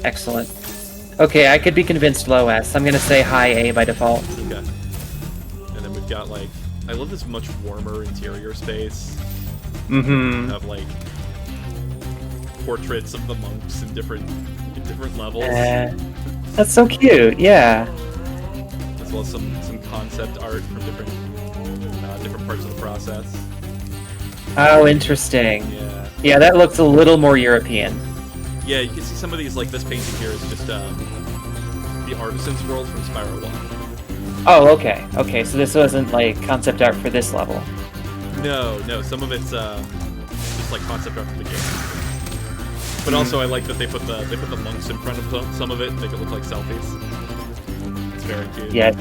S2: Excellent. Okay, I could be convinced low S. I'm gonna say high A by default.
S1: Okay. And then we've got like, I love this much warmer interior space.
S2: Mm-hmm.
S1: Have like portraits of the monks in different levels,
S2: That's so cute, yeah.
S1: as well as some concept art from different parts of the process.
S2: Oh, interesting.
S1: Yeah.
S2: Yeah, that looks a little more European.
S1: Yeah, you can see some of these, like this painting here is just the Artisan's World from Spyro 1.
S2: Oh, okay. Okay, so this wasn't like concept art for this level.
S1: No, some of it's just like concept art for the game. But also I like that they put the monks in front of some of it, make it look like selfies. It's very cute.
S2: Yeah.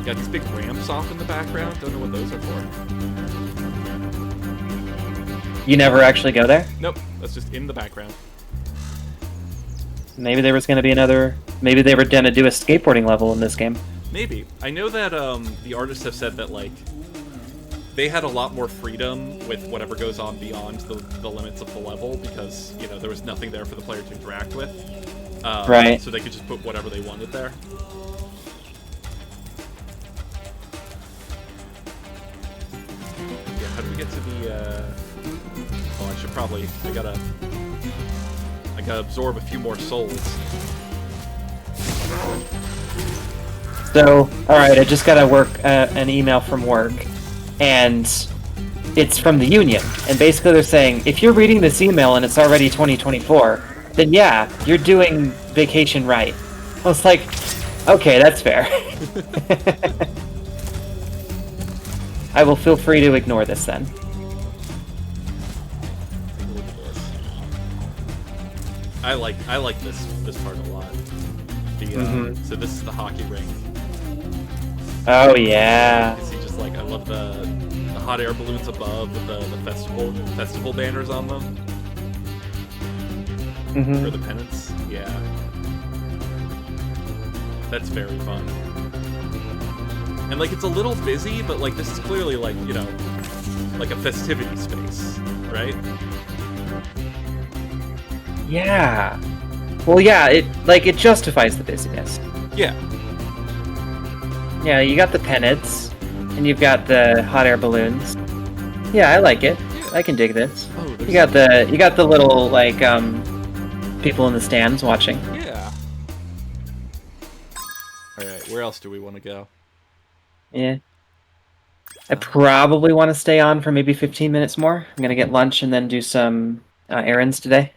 S1: Got these big ramps off in the background, don't know what those are for.
S2: You never actually go there?
S1: Nope, that's just in the background.
S2: Maybe there was going to be another... Maybe they were going to do a skateboarding level in this game.
S1: Maybe. I know that the artists have said that, like, they had a lot more freedom with whatever goes on beyond the limits of the level because, you know, there was nothing there for the player to interact with.
S2: Right.
S1: So they could just put whatever they wanted there. Yeah, how do we get to the, Oh, I should probably... I gotta absorb a few more souls.
S2: So, alright, I just got an email from work, and it's from the union. And basically they're saying, if you're reading this email and it's already 2024, then yeah, you're doing vacation right. I was like, okay, that's fair. I will feel free to ignore this then.
S1: I like this part a lot. The so this is the hockey rink.
S2: Oh yeah.
S1: You can see just like I love the hot air balloons above with the festival banners on them. For the pennants. Yeah. That's very fun. And, like, it's a little busy, but, like, this is clearly, like, you know, like a festivity space, right?
S2: Yeah. Well, yeah, it justifies the busyness.
S1: Yeah.
S2: Yeah, you got the pennants, and you've got the hot air balloons. Yeah, I like it. I can dig this.
S1: Oh,
S2: You got the little like people in the stands watching.
S1: Yeah. Alright, where else do we want to go?
S2: Yeah. I probably want to stay on for maybe 15 minutes more. I'm gonna get lunch and then do some errands today.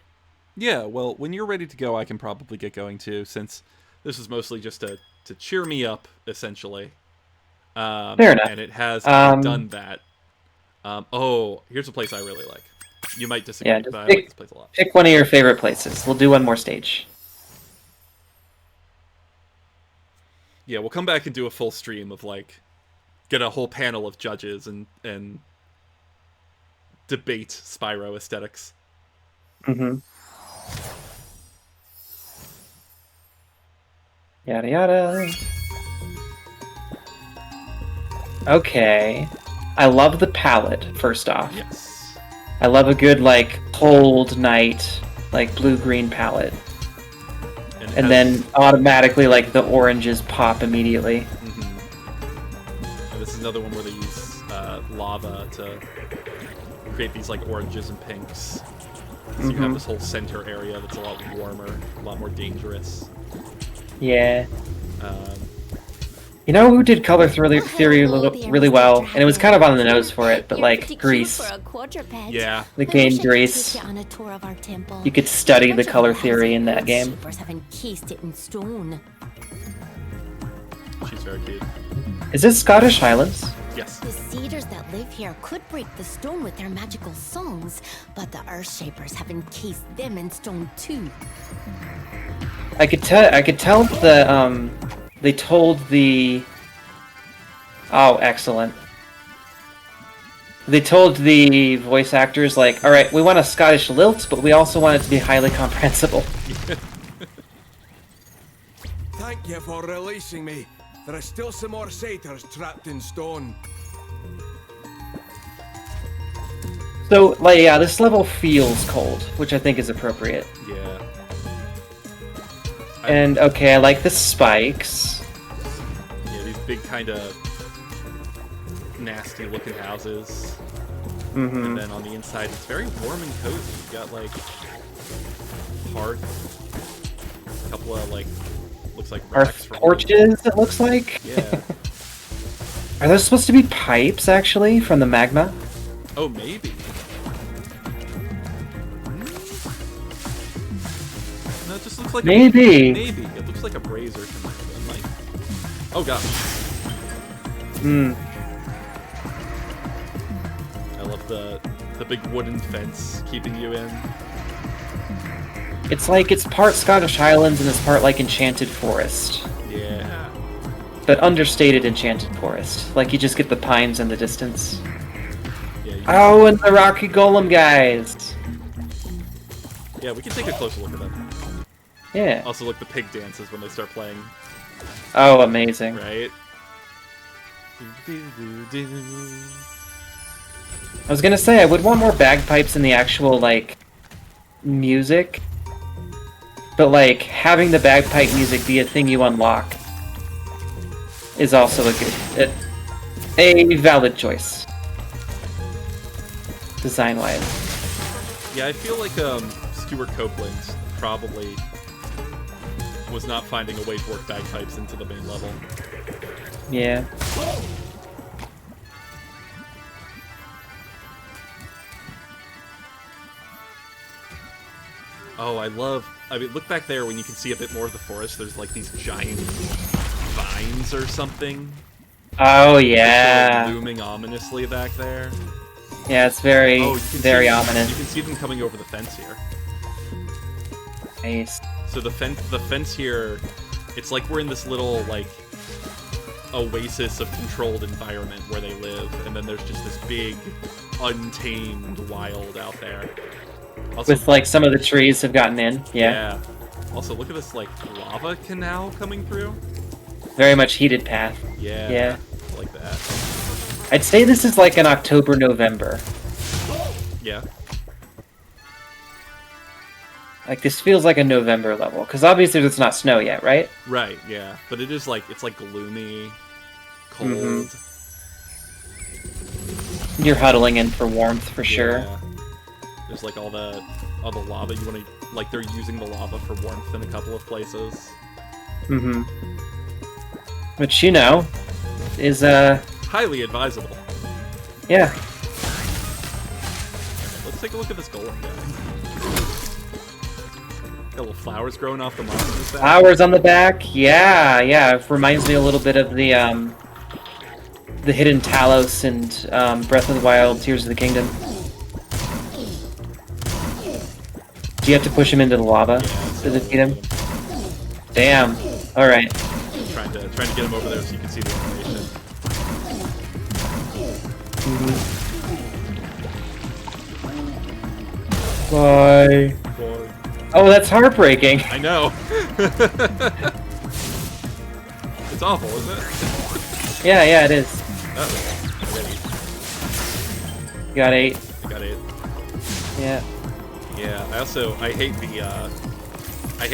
S1: Yeah, well, when you're ready to go, I can probably get going too, since this is mostly just to cheer me up, essentially.
S2: Fair enough.
S1: And it has done that. Oh, here's a place I really like. You might disagree,
S2: Yeah,
S1: but I
S2: pick,
S1: like this place a lot.
S2: pick one of your favorite places. We'll do one more stage.
S1: Yeah, we'll come back and do a full stream of, like, get a whole panel of judges and debate Spyro aesthetics.
S2: Mm-hmm. Yada yada. Okay. I love the palette, first off.
S1: Yes.
S2: I love a good, like, cold night, like, blue-green palette. And then automatically, like, the oranges pop immediately.
S1: Mm-hmm. And this is another one where they use lava to create these, like, oranges and pinks. So you have this whole center area that's a lot warmer, a lot more dangerous.
S2: Yeah. You know who did color theory really well? And it was kind of on the nose for it, but like Grease.
S1: Yeah.
S2: The game Grease. You could study the color theory in that game.
S1: She's very cute.
S2: Is this Scottish Highlands?
S1: Yes.
S3: The cedars that live here could break the stone with their magical songs, but the Earthshapers have encased them in stone too.
S2: I could tell the they told the excellent. They told the voice actors, like, alright, we want a Scottish lilt, but we also want it to be highly comprehensible.
S6: Thank you for releasing me. There are still some more satyrs trapped in stone.
S2: So, like, yeah, this level feels cold, which I think is appropriate.
S1: Yeah.
S2: And, okay, I like the spikes.
S1: Yeah, these big kind of nasty looking houses.
S2: Mm-hmm.
S1: And then on the inside, it's very warm and cozy. You got, like, hearth, a couple of, like, looks like racks
S2: Hearth porches, it looks like?
S1: Yeah.
S2: Are those supposed to be pipes, actually, from the magma?
S1: Oh, maybe. No, it just looks like
S2: Maybe.
S1: Maybe. It looks like a brazier to me. I'm like, oh gosh.
S2: Hmm.
S1: I love the big wooden fence keeping you in.
S2: It's like it's part Scottish Highlands and it's part like Enchanted Forest.
S1: Yeah.
S2: But understated Enchanted Forest. Like you just get the pines in the distance.
S1: Yeah.
S2: Oh, and the Rocky Golem guys!
S1: Yeah, we can take a closer look at them.
S2: Yeah.
S1: Also, look, the pig dances when they start playing.
S2: Oh, amazing.
S1: Right?
S2: I was gonna say, I would want more bagpipes in the actual, like, music. But, like, having the bagpipe music be a thing you unlock is also a valid choice. Design-wise.
S1: Yeah, I feel like Stuart Copeland probably was not finding a way to work bagpipes into the main level.
S2: Yeah.
S1: Oh, I mean, look back there when you can see a bit more of the forest. There's like these giant vines or something.
S2: Oh, yeah.
S1: Sort of looming ominously back there.
S2: Yeah, it's very, very ominous.
S1: You can see them coming over the fence here.
S2: Nice.
S1: So the fence here, it's like we're in this little, like, oasis of controlled environment where they live, and then there's just this big, untamed wild out there. Also,
S2: With, like, some of the trees have gotten in, yeah.
S1: Also, look at this, like, lava canal coming through.
S2: Very much heated path.
S1: Yeah.
S2: Yeah.
S1: that.
S2: I'd say this is like an October, November.
S1: Yeah.
S2: Like, this feels like a November level. Because obviously it's not snow yet, right?
S1: Right, yeah. But it is like, it's like gloomy, cold.
S2: Mm-hmm. You're huddling in for warmth for sure.
S1: Yeah. There's like all the lava you want to, like they're using the lava for warmth in a couple of places.
S2: Mm-hmm. Which, you know, is,
S1: highly advisable.
S2: yeah.
S1: Let's take a look at this golem guy. Got little flowers growing off the monster's back.
S2: Flowers on the back? Yeah, yeah. It reminds me a little bit of the hidden Talos and Breath of the Wild, Tears of the Kingdom. Do you have to push him into the lava to defeat him? Damn. Alright.
S1: Trying to get him over there so you can see the animation.
S2: Bye. Oh, that's heartbreaking.
S1: I know. It's awful, isn't it?
S2: Yeah, yeah, it is.
S1: Oh,
S2: You got 8.
S1: I got 8.
S2: Yeah.
S1: Yeah, I hate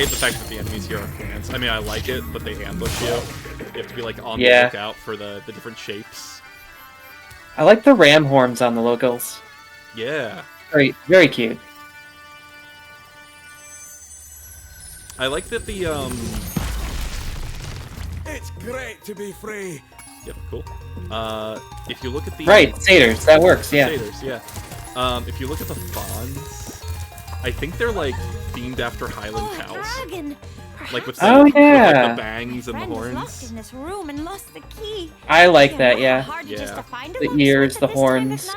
S1: the fact that the enemies here are plants. I mean, I like it, but they ambush you. You have to be like on the lookout for the different shapes.
S2: I like the ram horns on the locals.
S1: Yeah.
S2: Very, very cute.
S1: I like that the
S6: It's great to be free.
S1: Yep, cool. If you look at the
S2: Right, satyrs, that works, yeah.
S1: Satyrs, yeah. If you look at the fawns, I think they're like themed after Highland cows. Like with,
S2: Oh,
S1: with
S2: yeah.
S1: like the bangs and the horns.
S3: in this room and lost the key.
S2: I like that, yeah.
S1: Yeah.
S2: The ears, the horns.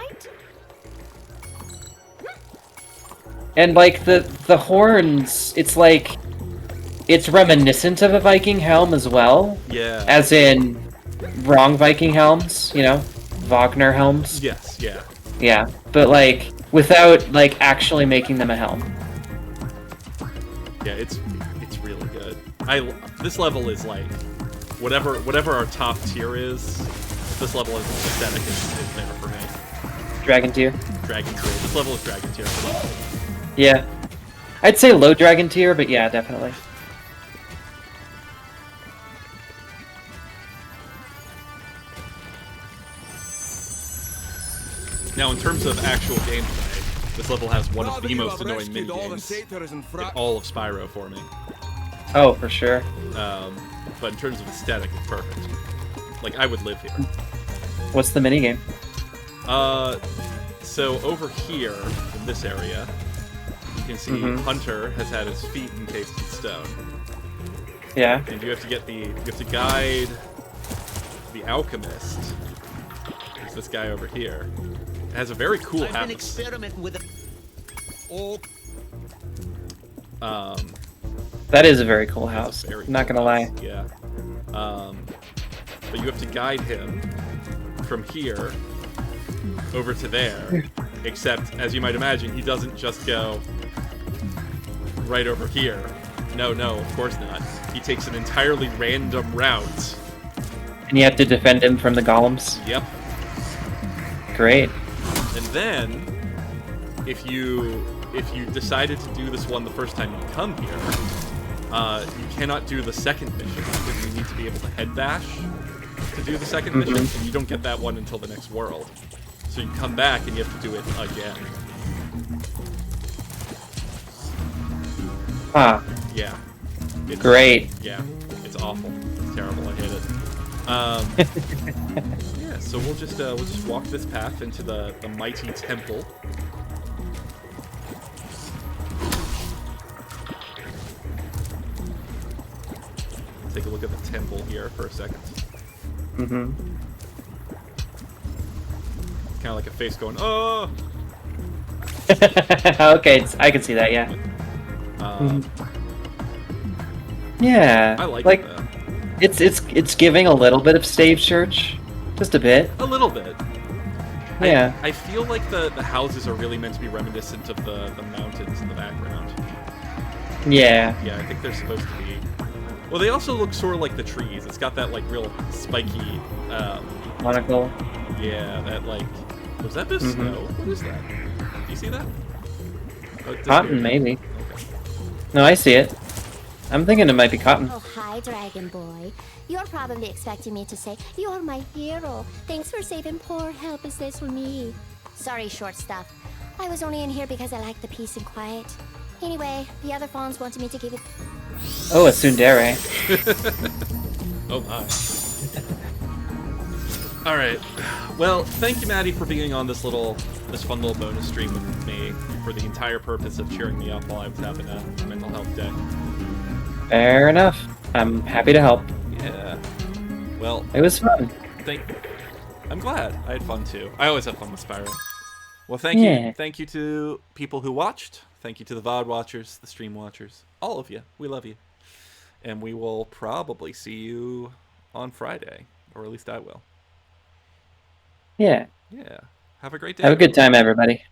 S2: And like the horns, it's like it's reminiscent of a Viking helm as well.
S1: Yeah.
S2: As in wrong Viking helms, you know? Wagner helms.
S1: Yes, yeah.
S2: Yeah. But like without like actually making them a helm.
S1: Yeah, it's really good. This level is like whatever our top tier is, this level is aesthetic is there for me.
S2: Dragon tier.
S1: Dragon tier. This level is dragon tier for me.
S2: Yeah. I'd say low dragon tier, but yeah, definitely.
S1: Now, in terms of actual gameplay, this level has one of the most annoying minigames in all of Spyro for me.
S2: Oh, for sure.
S1: But in terms of aesthetic, it's perfect. Like, I would live here.
S2: What's the minigame?
S1: So over here, in this area, you can see Hunter has had his feet encased in stone.
S2: Yeah.
S1: And you have to guide the alchemist. Who's this guy over here? It has a very cool house.
S7: Experimenting with
S2: That is a very cool house.
S1: Very
S2: I'm not
S1: cool
S2: gonna
S1: house,
S2: lie.
S1: Yeah. But you have to guide him from here over to there. Except, as you might imagine, he doesn't just go right over here. No, of course not. He takes an entirely random route.
S2: And you have to defend him from the golems?
S1: Yep.
S2: Great.
S1: And then, if you decided to do this one the first time you come here, you cannot do the second mission because you need to be able to head bash to do the second mission, and you don't get that one until the next world. So you come back and you have to do it again.
S2: Huh.
S1: Yeah. It's,
S2: Great.
S1: Yeah. It's awful. It's terrible. I hate it. Yeah. So we'll just walk this path into the mighty temple. Take a look at the temple here for a second.
S2: Mm-hmm.
S1: Kind of like a face going, oh!
S2: Okay, I can see that, yeah. Yeah.
S1: I like
S2: like
S1: it, though.
S2: it's giving a little bit of Stave Church. Just a bit.
S1: A little bit.
S2: Yeah.
S1: I feel like the houses are really meant to be reminiscent of the mountains in the background.
S2: Yeah.
S1: Yeah, I think they're supposed to be. Well, they also look sort of like the trees. It's got that, like, real spiky,
S2: Monocle.
S1: Yeah, that like, was that the snow? What is that? Do you see that? Oh, it
S2: Cotton,
S1: disappeared.
S2: maybe.
S1: Okay.
S2: No, I see it. I'm thinking it might be cotton.
S3: Oh, hi, Dragon Boy. You're probably expecting me to say, you're my hero. Thanks for saving poor helpless little me. Sorry, short stuff. I was only in here because I like the peace and quiet. Anyway, the other fawns wanted me to give it...
S2: Oh, a tsundere.
S1: Oh my. All right. Well, thank you, Maddie, for being on this fun little bonus stream with me for the entire purpose of cheering me up while I was having a mental health day.
S2: Fair enough. I'm happy to help.
S1: Yeah. Well,
S2: It was fun.
S1: I'm glad. I had fun too. I always have fun with Spyro. Well, thank you.
S2: Yeah.
S1: Thank you to people who watched. Thank you to the VOD watchers, the stream watchers, all of you. We love you. And we will probably see you on Friday, or at least I will.
S2: Yeah.
S1: Yeah. Have a great day.
S2: Have a good time, everybody.